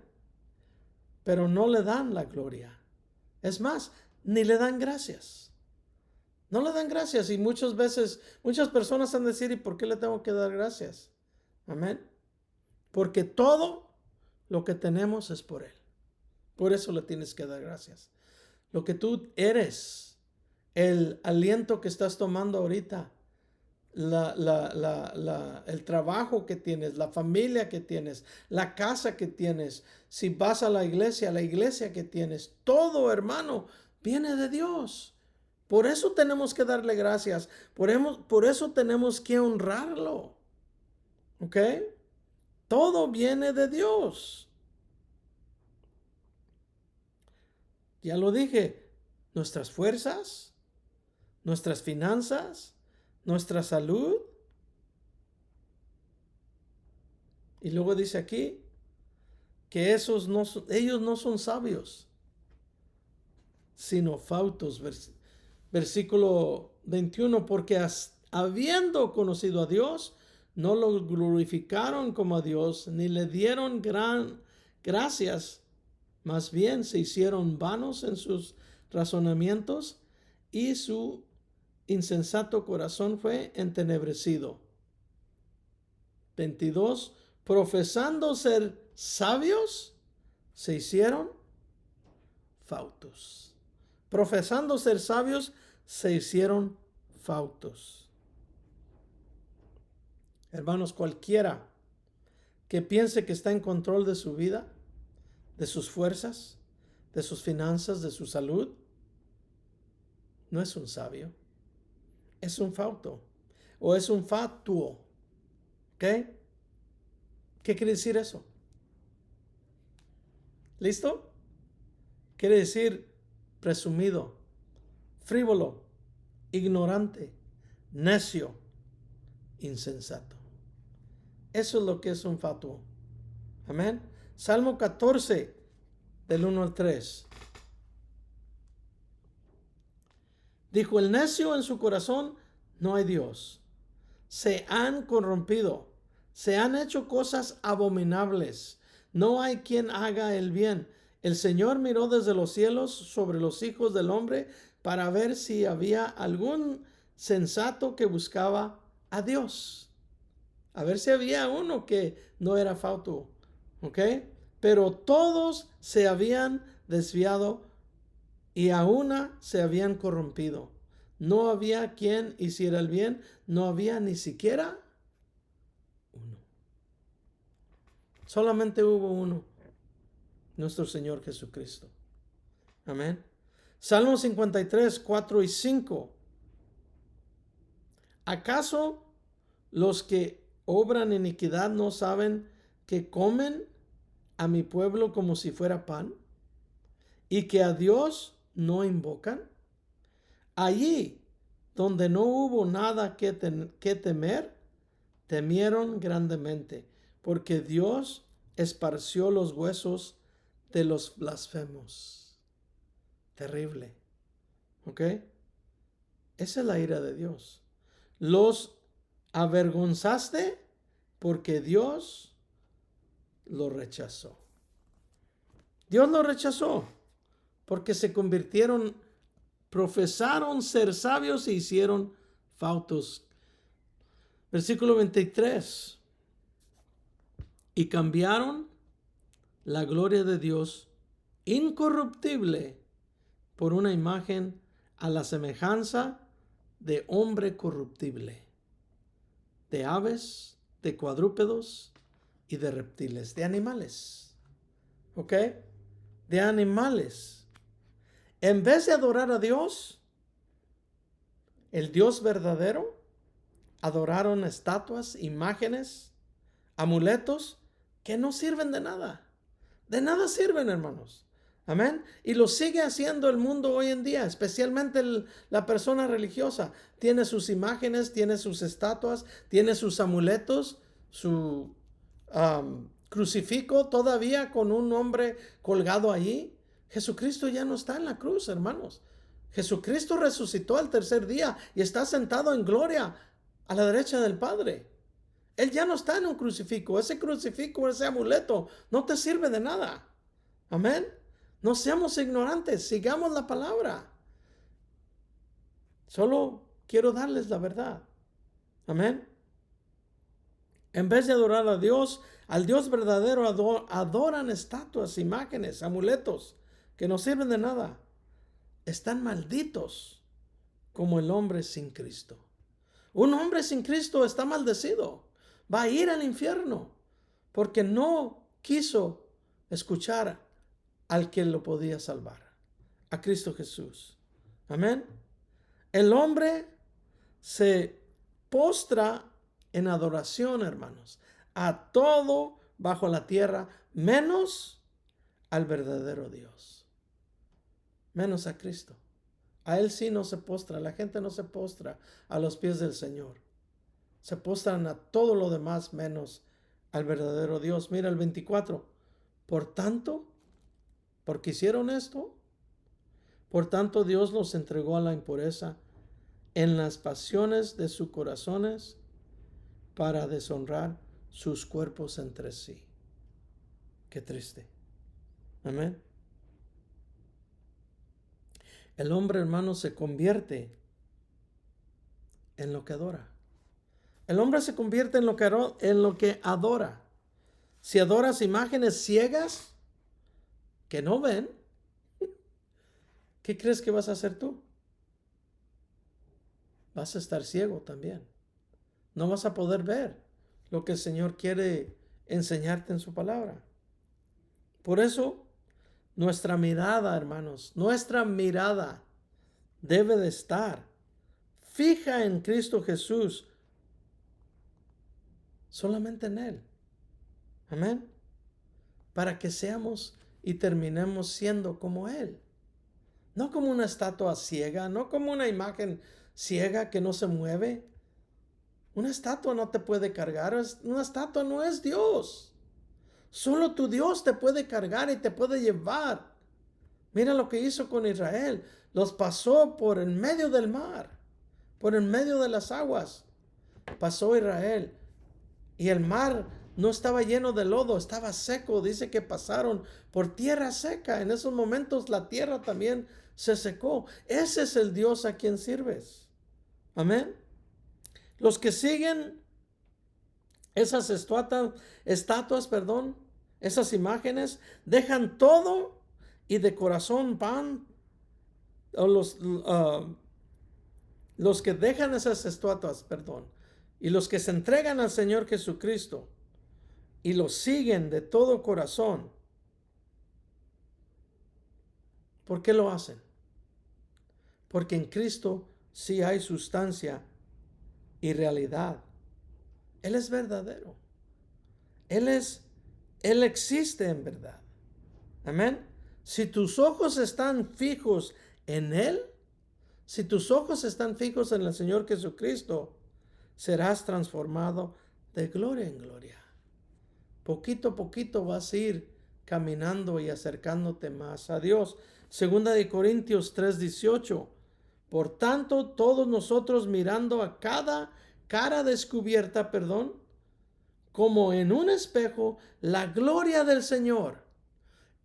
Pero no le dan la gloria. Es más, ni le dan gracias. No le dan gracias, y muchas personas han de decir, ¿y por qué le tengo que dar gracias? Amén. Porque todo lo que tenemos es por Él. Por eso le tienes que dar gracias. Lo que tú eres, el aliento que estás tomando ahorita, el trabajo que tienes, la familia que tienes, la casa que tienes, si vas a la iglesia que tienes, todo, hermano, viene de Dios. Por eso tenemos que darle gracias. Por eso tenemos que honrarlo. ¿Ok? Todo viene de Dios. Ya lo dije, nuestras fuerzas, nuestras finanzas, nuestra salud. Y luego dice aquí que ellos no son sabios, sino fautos. Versículo 21, porque habiendo conocido a Dios, no lo glorificaron como a Dios, ni le dieron gracias. Más bien se hicieron vanos en sus razonamientos, y su insensato corazón fue entenebrecido. 22. Profesando ser sabios, se hicieron fautos. Profesando ser sabios, se hicieron fautos. Hermanos, cualquiera que piense que está en control de su vida, de sus fuerzas, de sus finanzas, de su salud, no es un sabio, es un fauto o es un fatuo. ¿Ok? ¿Qué quiere decir eso? ¿Listo? Quiere decir presumido, frívolo, ignorante, necio, insensato. Eso es lo que es un fatuo. Amén. Salmo 14, del 1 al 3. Dijo el necio en su corazón, no hay Dios. se han corrompido, se han hecho cosas abominables. No hay quien haga el bien. El Señor miró desde los cielos sobre los hijos del hombre para ver si había algún sensato que buscaba a Dios. A ver si había uno que no era fauto. ¿Ok? Pero todos se habían desviado y a una se habían corrompido. No había quien hiciera el bien, no había ni siquiera uno. Solamente hubo uno, nuestro Señor Jesucristo. Amén. Salmo 53, 4 y 5. ¿Acaso los que obran iniquidad no saben que comen a mi pueblo como si fuera pan? ¿Y que a Dios no invocan? Allí donde no hubo nada que temer, temieron grandemente, porque Dios esparció los huesos de los blasfemos. Terrible. ¿Ok? Esa es la ira de Dios. Los avergonzaste porque Dios lo rechazó. Dios lo rechazó porque se convirtieron, profesaron ser sabios e hicieron fautos. Versículo 23. Y cambiaron la gloria de Dios incorruptible por una imagen a la semejanza de hombre corruptible, de aves, de cuadrúpedos y de reptiles, de animales. ¿Ok? De animales. En vez de adorar a Dios, el Dios verdadero, adoraron estatuas, imágenes, amuletos que no sirven de nada. De nada sirven, hermanos. Amén. Y lo sigue haciendo el mundo hoy en día, especialmente la persona religiosa. Tiene sus imágenes, tiene sus estatuas, tiene sus amuletos, su crucifijo todavía con un hombre colgado allí. Jesucristo ya no está en la cruz, hermanos. Jesucristo resucitó al tercer día y está sentado en gloria a la derecha del Padre. Él ya no está en un crucifijo. Ese crucifijo, ese amuleto, no te sirve de nada. Amén. No seamos ignorantes, sigamos la palabra. Solo quiero darles la verdad. Amén. En vez de adorar a Dios, al Dios verdadero, adoran estatuas, imágenes, amuletos que no sirven de nada. Están malditos como el hombre sin Cristo. Un hombre sin Cristo está maldecido. Va a ir al infierno porque no quiso escuchar al que lo podía salvar, a Cristo Jesús. Amén. El hombre se postra en adoración, hermanos, a todo bajo la tierra, menos al verdadero Dios, menos a Cristo. A Él sí no se postra, la gente no se postra a los pies del Señor. Se postran a todo lo demás menos al verdadero Dios. Mira el 24. Por tanto, porque hicieron esto, por tanto Dios los entregó a la impureza en las pasiones de sus corazones para deshonrar sus cuerpos entre sí. Qué triste. Amén. El hombre, hermano, se convierte en lo que adora. El hombre se convierte en lo que adora. Si adoras imágenes ciegas que no ven, ¿qué crees que vas a hacer tú? Vas a estar ciego también. No vas a poder ver lo que el Señor quiere enseñarte en su palabra. Por eso, nuestra mirada, hermanos, nuestra mirada debe de estar fija en Cristo Jesús, solamente en Él. Amén. Para que seamos y terminemos siendo como Él. No como una estatua ciega, no como una imagen ciega que no se mueve. Una estatua no te puede cargar, una estatua no es Dios. Solo tu Dios te puede cargar y te puede llevar. Mira lo que hizo con Israel. Los pasó por en medio del mar, por en medio de las aguas. pasó Israel. Y el mar no estaba lleno de lodo, estaba seco. Dice que pasaron por tierra seca. En esos momentos la tierra también se secó. Ese es el Dios a quien sirves. Amén. Los que siguen esas estatuas, esas imágenes, dejan todo y de corazón van, o los que dejan esas estatuas, y los que se entregan al Señor Jesucristo y los siguen de todo corazón, ¿por qué lo hacen? Porque en Cristo sí hay sustancia y realidad. Él es verdadero. Él existe en verdad. Amén. Si tus ojos están fijos en Él, si tus ojos están fijos en el Señor Jesucristo, serás transformado de gloria en gloria. Poquito a poquito vas a ir caminando y acercándote más a Dios. Segunda de Corintios 3:18. Por tanto, todos nosotros mirando a cada cara descubierta, como en un espejo, la gloria del Señor.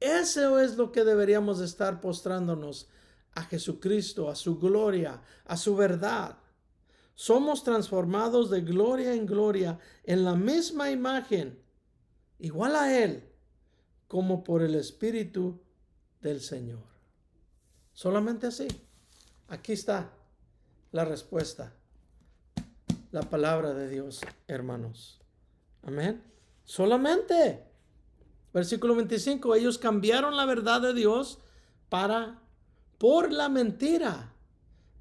Eso es lo que deberíamos estar postrándonos a Jesucristo, a su gloria, a su verdad. Somos transformados de gloria en gloria en la misma imagen, igual a Él, como por el Espíritu del Señor. Solamente así. Aquí está la respuesta. La palabra de Dios, hermanos. Amén. Solamente. Versículo 25. Ellos cambiaron la verdad de Dios por la mentira.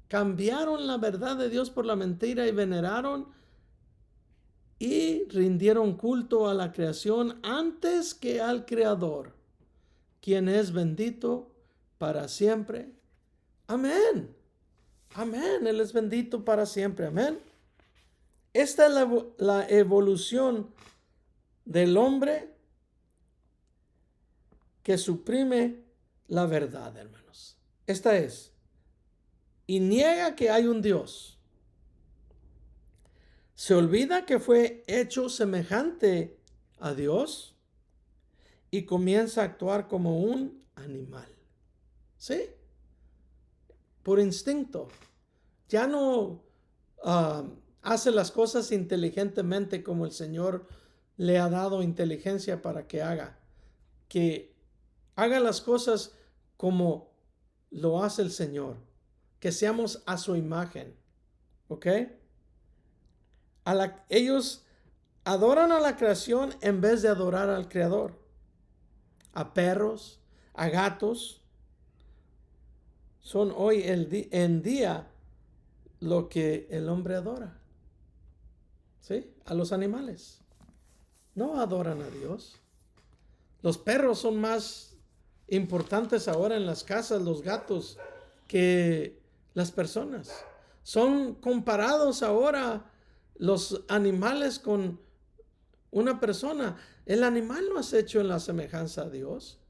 Cambiaron la verdad de Dios por la mentira y veneraron y rindieron culto a la creación antes que al Creador, quien es bendito para siempre. Amén. Amén. Él es bendito para siempre. Amén. Esta es la evolución del hombre que suprime la verdad, hermanos. Esta es. Y niega que hay un Dios. Se olvida que fue hecho semejante a Dios y comienza a actuar como un animal. ¿Sí? Por instinto. Ya no hace las cosas inteligentemente como el Señor le ha dado inteligencia para que haga. Que haga las cosas como lo hace el Señor. Que seamos a su imagen. ¿Ok? Ellos adoran a la creación en vez de adorar al Creador. A perros, a gatos. Son hoy en día lo que el hombre adora. ¿Sí? A los animales. No adoran a Dios. Los perros son más importantes ahora en las casas, los gatos, que las personas. Son comparados ahora los animales con una persona. El animal no es hecho en la semejanza a Dios.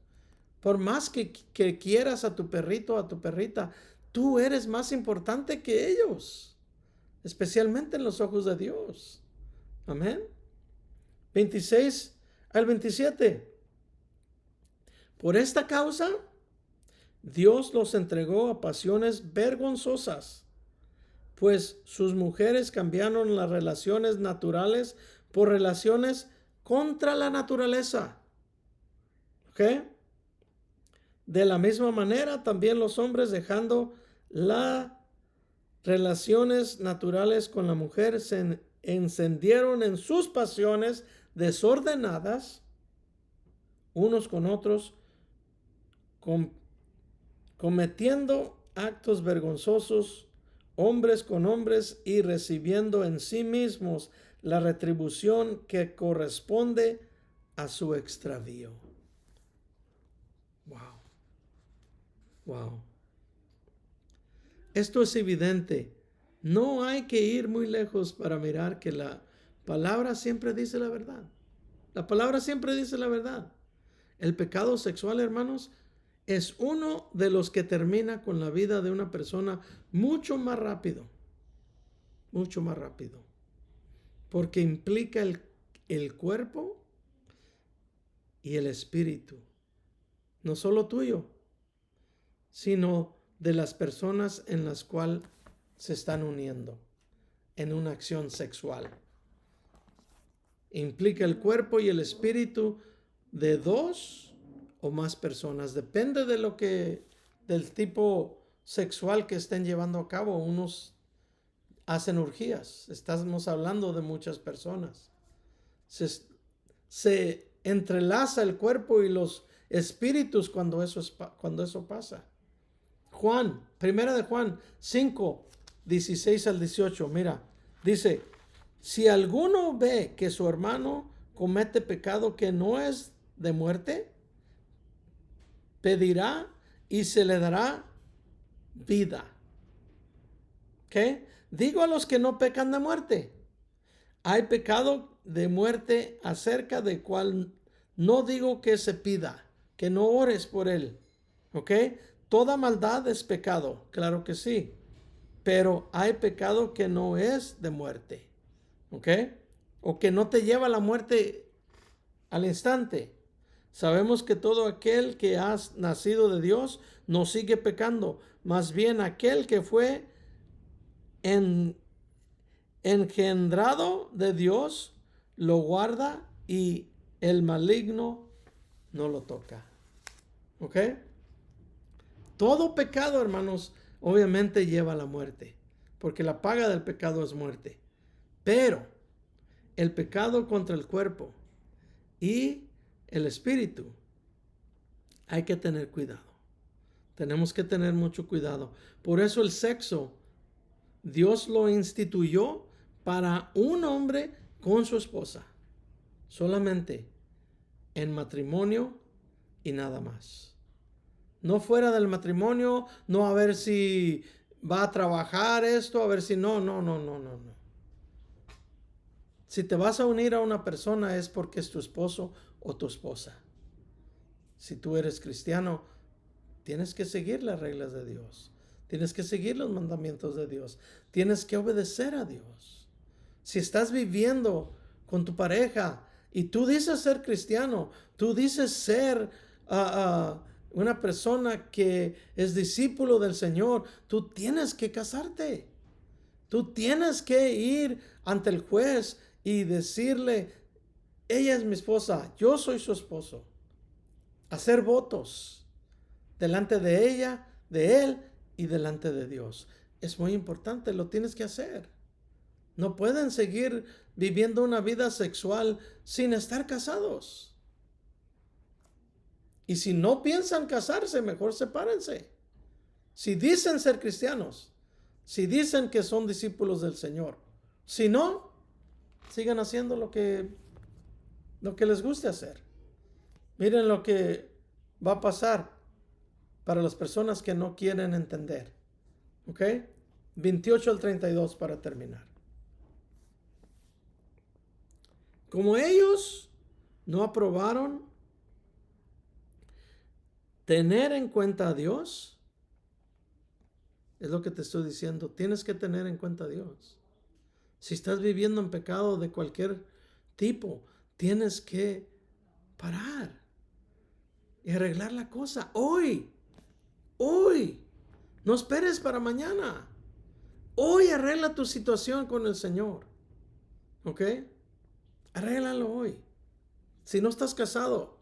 Por más que quieras a tu perrito o a tu perrita, tú eres más importante que ellos, especialmente en los ojos de Dios. Amén. 26 al 27. Por esta causa, Dios los entregó a pasiones vergonzosas, pues sus mujeres cambiaron las relaciones naturales por relaciones contra la naturaleza. ¿Ok? De la misma manera, también los hombres, dejando las relaciones naturales con la mujer, se encendieron en sus pasiones desordenadas, unos con otros, cometiendo actos vergonzosos, hombres con hombres, y recibiendo en sí mismos la retribución que corresponde a su extravío. Wow. Wow. Esto es evidente. No hay que ir muy lejos para mirar que la palabra siempre dice la verdad. La palabra siempre dice la verdad. El pecado sexual, hermanos, es uno de los que termina con la vida de una persona mucho más rápido. Mucho más rápido. porque implica el cuerpo y el espíritu, no solo tuyo, sino de las personas en las cuales se están uniendo en una acción sexual. Implica el cuerpo y el espíritu de dos o más personas. Depende del tipo sexual que estén llevando a cabo. Unos hacen orgías. Estamos hablando de muchas personas. Se entrelaza el cuerpo y los espíritus cuando eso pasa. Primera de Juan 5, 16 al 18. Mira, dice: si alguno ve que su hermano comete pecado que no es de muerte, pedirá y se le dará vida. ¿Ok? Digo a los que no pecan de muerte. Hay pecado de muerte acerca del cual no digo que se pida, que no ores por él. ¿Ok? Toda maldad es pecado, claro que sí. Pero hay pecado que no es de muerte. ¿Ok? O que no te lleva a la muerte al instante. Sabemos que todo aquel que ha nacido de Dios no sigue pecando. Más bien aquel que fue engendrado de Dios lo guarda y el maligno no lo toca. ¿Ok? Todo pecado, hermanos, obviamente lleva a la muerte, porque la paga del pecado es muerte. Pero el pecado contra el cuerpo y el espíritu, hay que tener cuidado. Tenemos que tener mucho cuidado. Por eso el sexo, Dios lo instituyó para un hombre con su esposa. Solamente en matrimonio y nada más. No fuera del matrimonio, no a ver si va a trabajar esto, a ver si no. Si te vas a unir a una persona es porque es tu esposo o tu esposa. Si tú eres cristiano, tienes que seguir las reglas de Dios. Tienes que seguir los mandamientos de Dios. Tienes que obedecer a Dios. Si estás viviendo con tu pareja y tú dices ser cristiano, tú dices ser una persona que es discípulo del Señor, tú tienes que casarte. Tú tienes que ir ante el juez y decirle: ella es mi esposa, yo soy su esposo. Hacer votos delante de ella, de él y delante de Dios. Es muy importante, lo tienes que hacer. No pueden seguir viviendo una vida sexual sin estar casados. Y si no piensan casarse, mejor sepárense. Si dicen ser cristianos, si dicen que son discípulos del Señor, si no, sigan haciendo lo que les guste hacer. Miren lo que va a pasar para las personas que no quieren entender. ¿Ok? 28 al 32 para terminar. Como ellos no aprobaron tener en cuenta a Dios, es lo que te estoy diciendo, tienes que tener en cuenta a Dios. Si estás viviendo en pecado de cualquier tipo, tienes que parar y arreglar la cosa hoy. No esperes para mañana. Hoy arregla tu situación con el Señor. ¿Ok? Arréglalo hoy. Si no estás casado,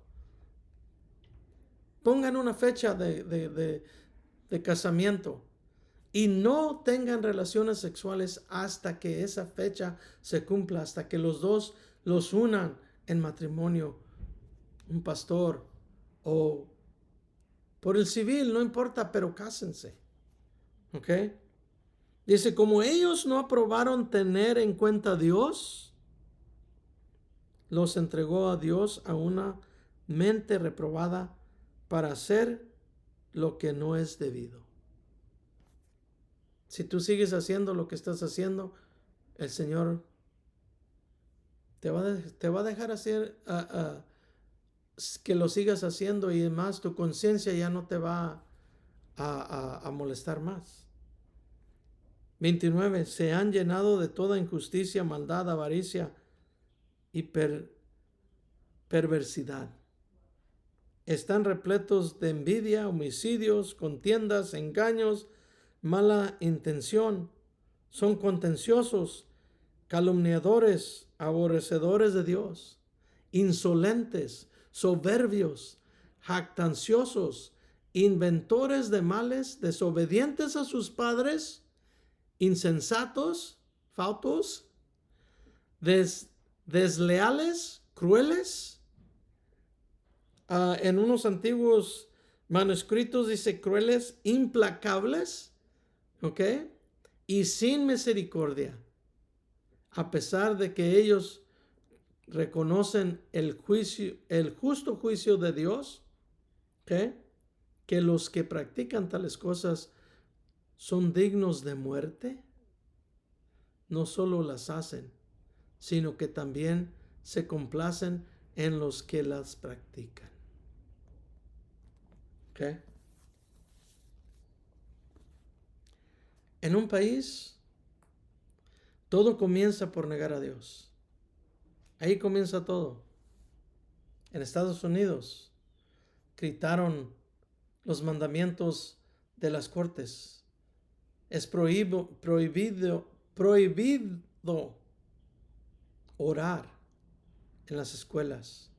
pongan una fecha de casamiento y no tengan relaciones sexuales hasta que esa fecha se cumpla, hasta que los dos los unan en matrimonio, un pastor o por el civil, no importa, pero cásense. ¿Ok? Dice: como ellos no aprobaron tener en cuenta a Dios, los entregó a Dios a una mente reprobada para hacer lo que no es debido. Si tú sigues haciendo lo que estás haciendo, el Señor te va a dejar hacer que lo sigas haciendo, y además tu conciencia ya no te va a molestar más. 29. Se han llenado de toda injusticia, maldad, avaricia y perversidad. Están repletos de envidia, homicidios, contiendas, engaños, mala intención. Son contenciosos, calumniadores, aborrecedores de Dios, insolentes, soberbios, jactanciosos, inventores de males, desobedientes a sus padres, insensatos, fautos, desleales, crueles. En unos antiguos manuscritos dice crueles, implacables, ¿ok? Y sin misericordia, a pesar de que ellos reconocen el justo juicio de Dios, ¿ok? Que los que practican tales cosas son dignos de muerte, no solo las hacen, sino que también se complacen en los que las practican. ¿Ok? En un país, todo comienza por negar a Dios. Ahí comienza todo. En Estados Unidos, quitaron los mandamientos de las cortes. Es prohibido orar en las escuelas.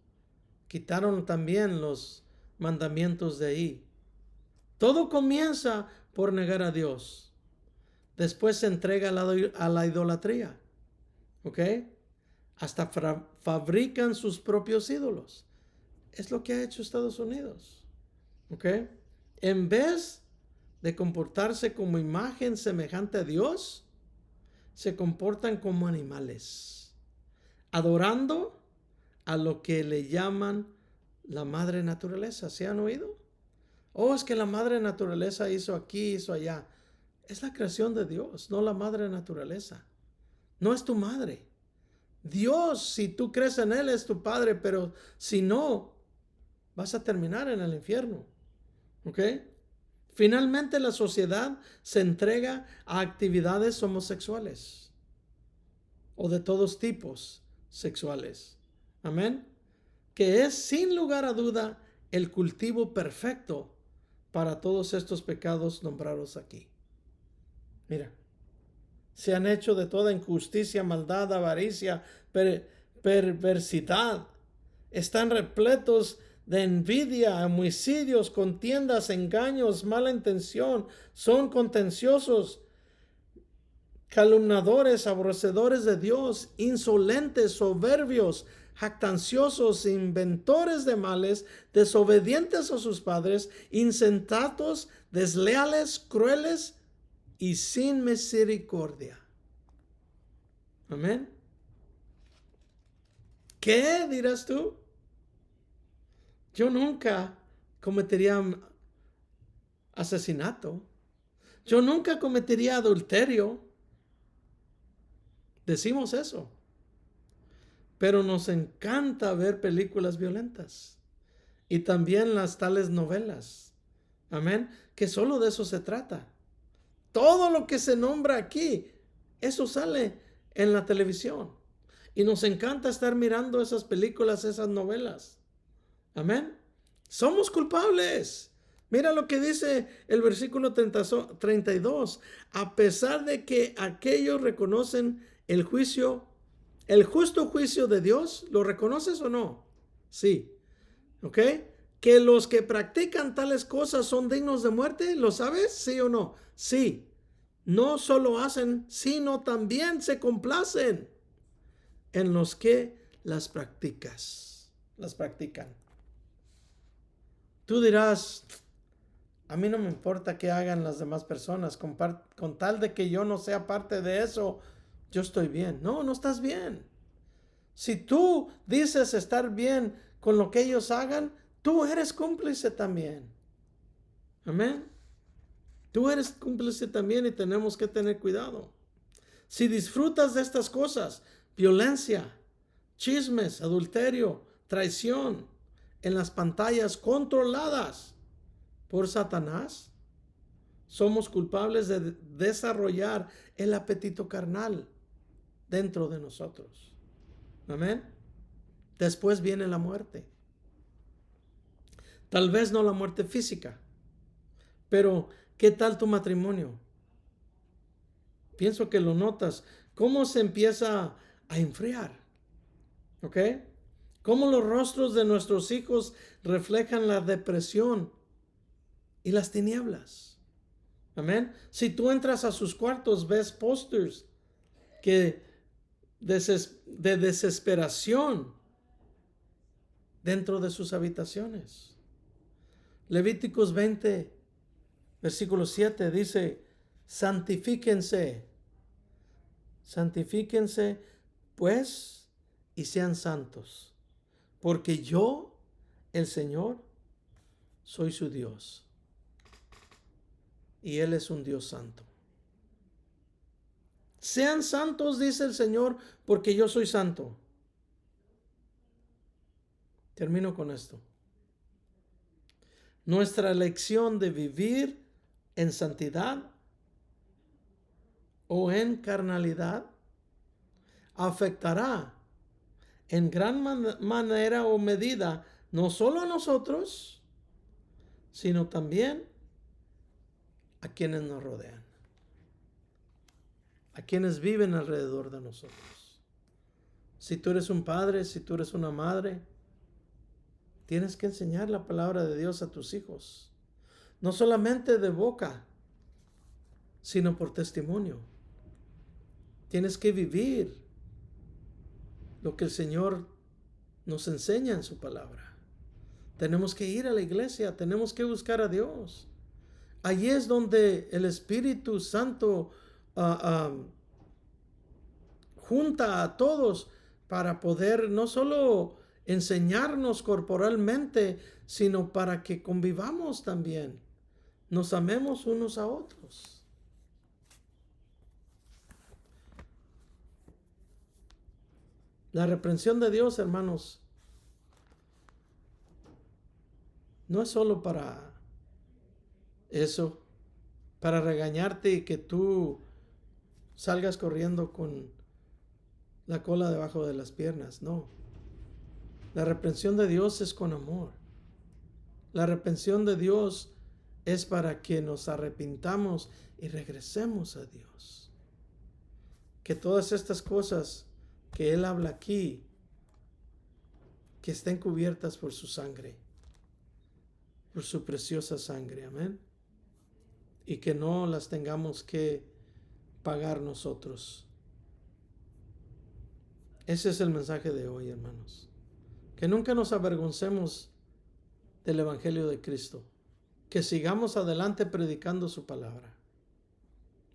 Quitaron también los mandamientos de ahí. Todo comienza por negar a Dios. Después se entrega a la idolatría. ¿Ok? Hasta fabrican sus propios ídolos. Es lo que ha hecho Estados Unidos. ¿Ok? En vez de comportarse como imagen semejante a Dios, se comportan como animales, adorando a lo que le llaman la madre naturaleza. ¿Se han oído? Oh, es que la madre naturaleza hizo aquí, hizo allá. Es la creación de Dios, no la madre naturaleza. No es tu madre. Dios, si tú crees en Él, es tu padre, pero si no, vas a terminar en el infierno. ¿Ok? Finalmente la sociedad se entrega a actividades homosexuales o de todos tipos sexuales. Amén. Que es sin lugar a duda el cultivo perfecto para todos estos pecados nombrados aquí. Mira, se han hecho de toda injusticia, maldad, avaricia, perversidad. Están repletos de envidia, homicidios, contiendas, engaños, mala intención. Son contenciosos, calumniadores, aborrecedores de Dios, insolentes, soberbios, jactanciosos, inventores de males, desobedientes a sus padres, insensatos, desleales, crueles y sin misericordia. Amén. ¿Qué dirás tú? Yo nunca cometería asesinato. Yo nunca cometería adulterio. Decimos eso. Pero nos encanta ver películas violentas. Y también las tales novelas. Amén. Que solo de eso se trata. Todo lo que se nombra aquí, eso sale en la televisión. Y nos encanta estar mirando esas películas, esas novelas. Amén. Somos culpables. Mira lo que dice el versículo 32. A pesar de que aquellos reconocen el justo juicio de Dios, ¿lo reconoces o no? Sí. ¿Ok? Que los que practican tales cosas son dignos de muerte, ¿lo sabes? ¿Sí o no? Sí. No solo hacen, sino también se complacen en los que las practican. Tú dirás, a mí no me importa qué hagan las demás personas, con tal de que yo no sea parte de eso, yo estoy bien. No, no estás bien. Si tú dices estar bien con lo que ellos hagan, tú eres cómplice también. Amén. Tú eres cómplice también y tenemos que tener cuidado. Si disfrutas de estas cosas, violencia, chismes, adulterio, traición, en las pantallas controladas por Satanás, somos culpables de desarrollar el apetito carnal dentro de nosotros. Amén. Después viene la muerte. Tal vez no la muerte física, pero ¿qué tal tu matrimonio? Pienso que lo notas. ¿Cómo se empieza a enfriar? ¿Ok? ¿Cómo los rostros de nuestros hijos reflejan la depresión y las tinieblas? Amén. Si tú entras a sus cuartos, ves pósters que de desesperación dentro de sus habitaciones. Levíticos 20, versículo 7 dice, santifíquense pues y sean santos, porque yo, el Señor, soy su Dios y Él es un Dios santo. Sean santos, dice el Señor, porque yo soy santo. Termino con esto. Nuestra elección de vivir en santidad o en carnalidad afectará en gran manera o medida no solo a nosotros, sino también a quienes nos rodean, a quienes viven alrededor de nosotros. Si tú eres un padre, si tú eres una madre, tienes que enseñar la palabra de Dios a tus hijos, no solamente de boca, sino por testimonio. Tienes que vivir lo que el Señor nos enseña en su palabra. Tenemos que ir a la iglesia, tenemos que buscar a Dios. Allí es donde el Espíritu Santo junta a todos para poder no solo enseñarnos corporalmente, sino para que convivamos también, nos amemos unos a otros. La reprensión de Dios, hermanos, no es solo para eso, para regañarte y que tú salgas corriendo con la cola debajo de las piernas, no. La reprensión de Dios es con amor. La reprensión de Dios es para que nos arrepintamos y regresemos a Dios. Que todas estas cosas que Él habla aquí, que estén cubiertas por su sangre, por su preciosa sangre, amén. Y que no las tengamos que pagar nosotros. Ese es el mensaje de hoy, hermanos. Que nunca nos avergoncemos del Evangelio de Cristo. Que sigamos adelante predicando su palabra.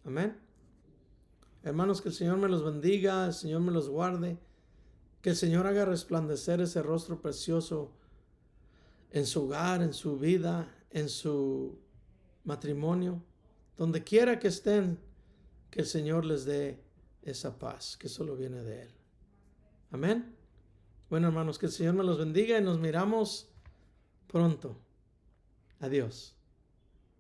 Amén. Hermanos, que el Señor me los bendiga, el Señor me los guarde. Que el Señor haga resplandecer ese rostro precioso en su hogar, en su vida, en su matrimonio. Donde quiera que estén, que el Señor les dé esa paz que solo viene de Él. Amén. Bueno, hermanos, que el Señor me los bendiga y nos miramos pronto. Adiós.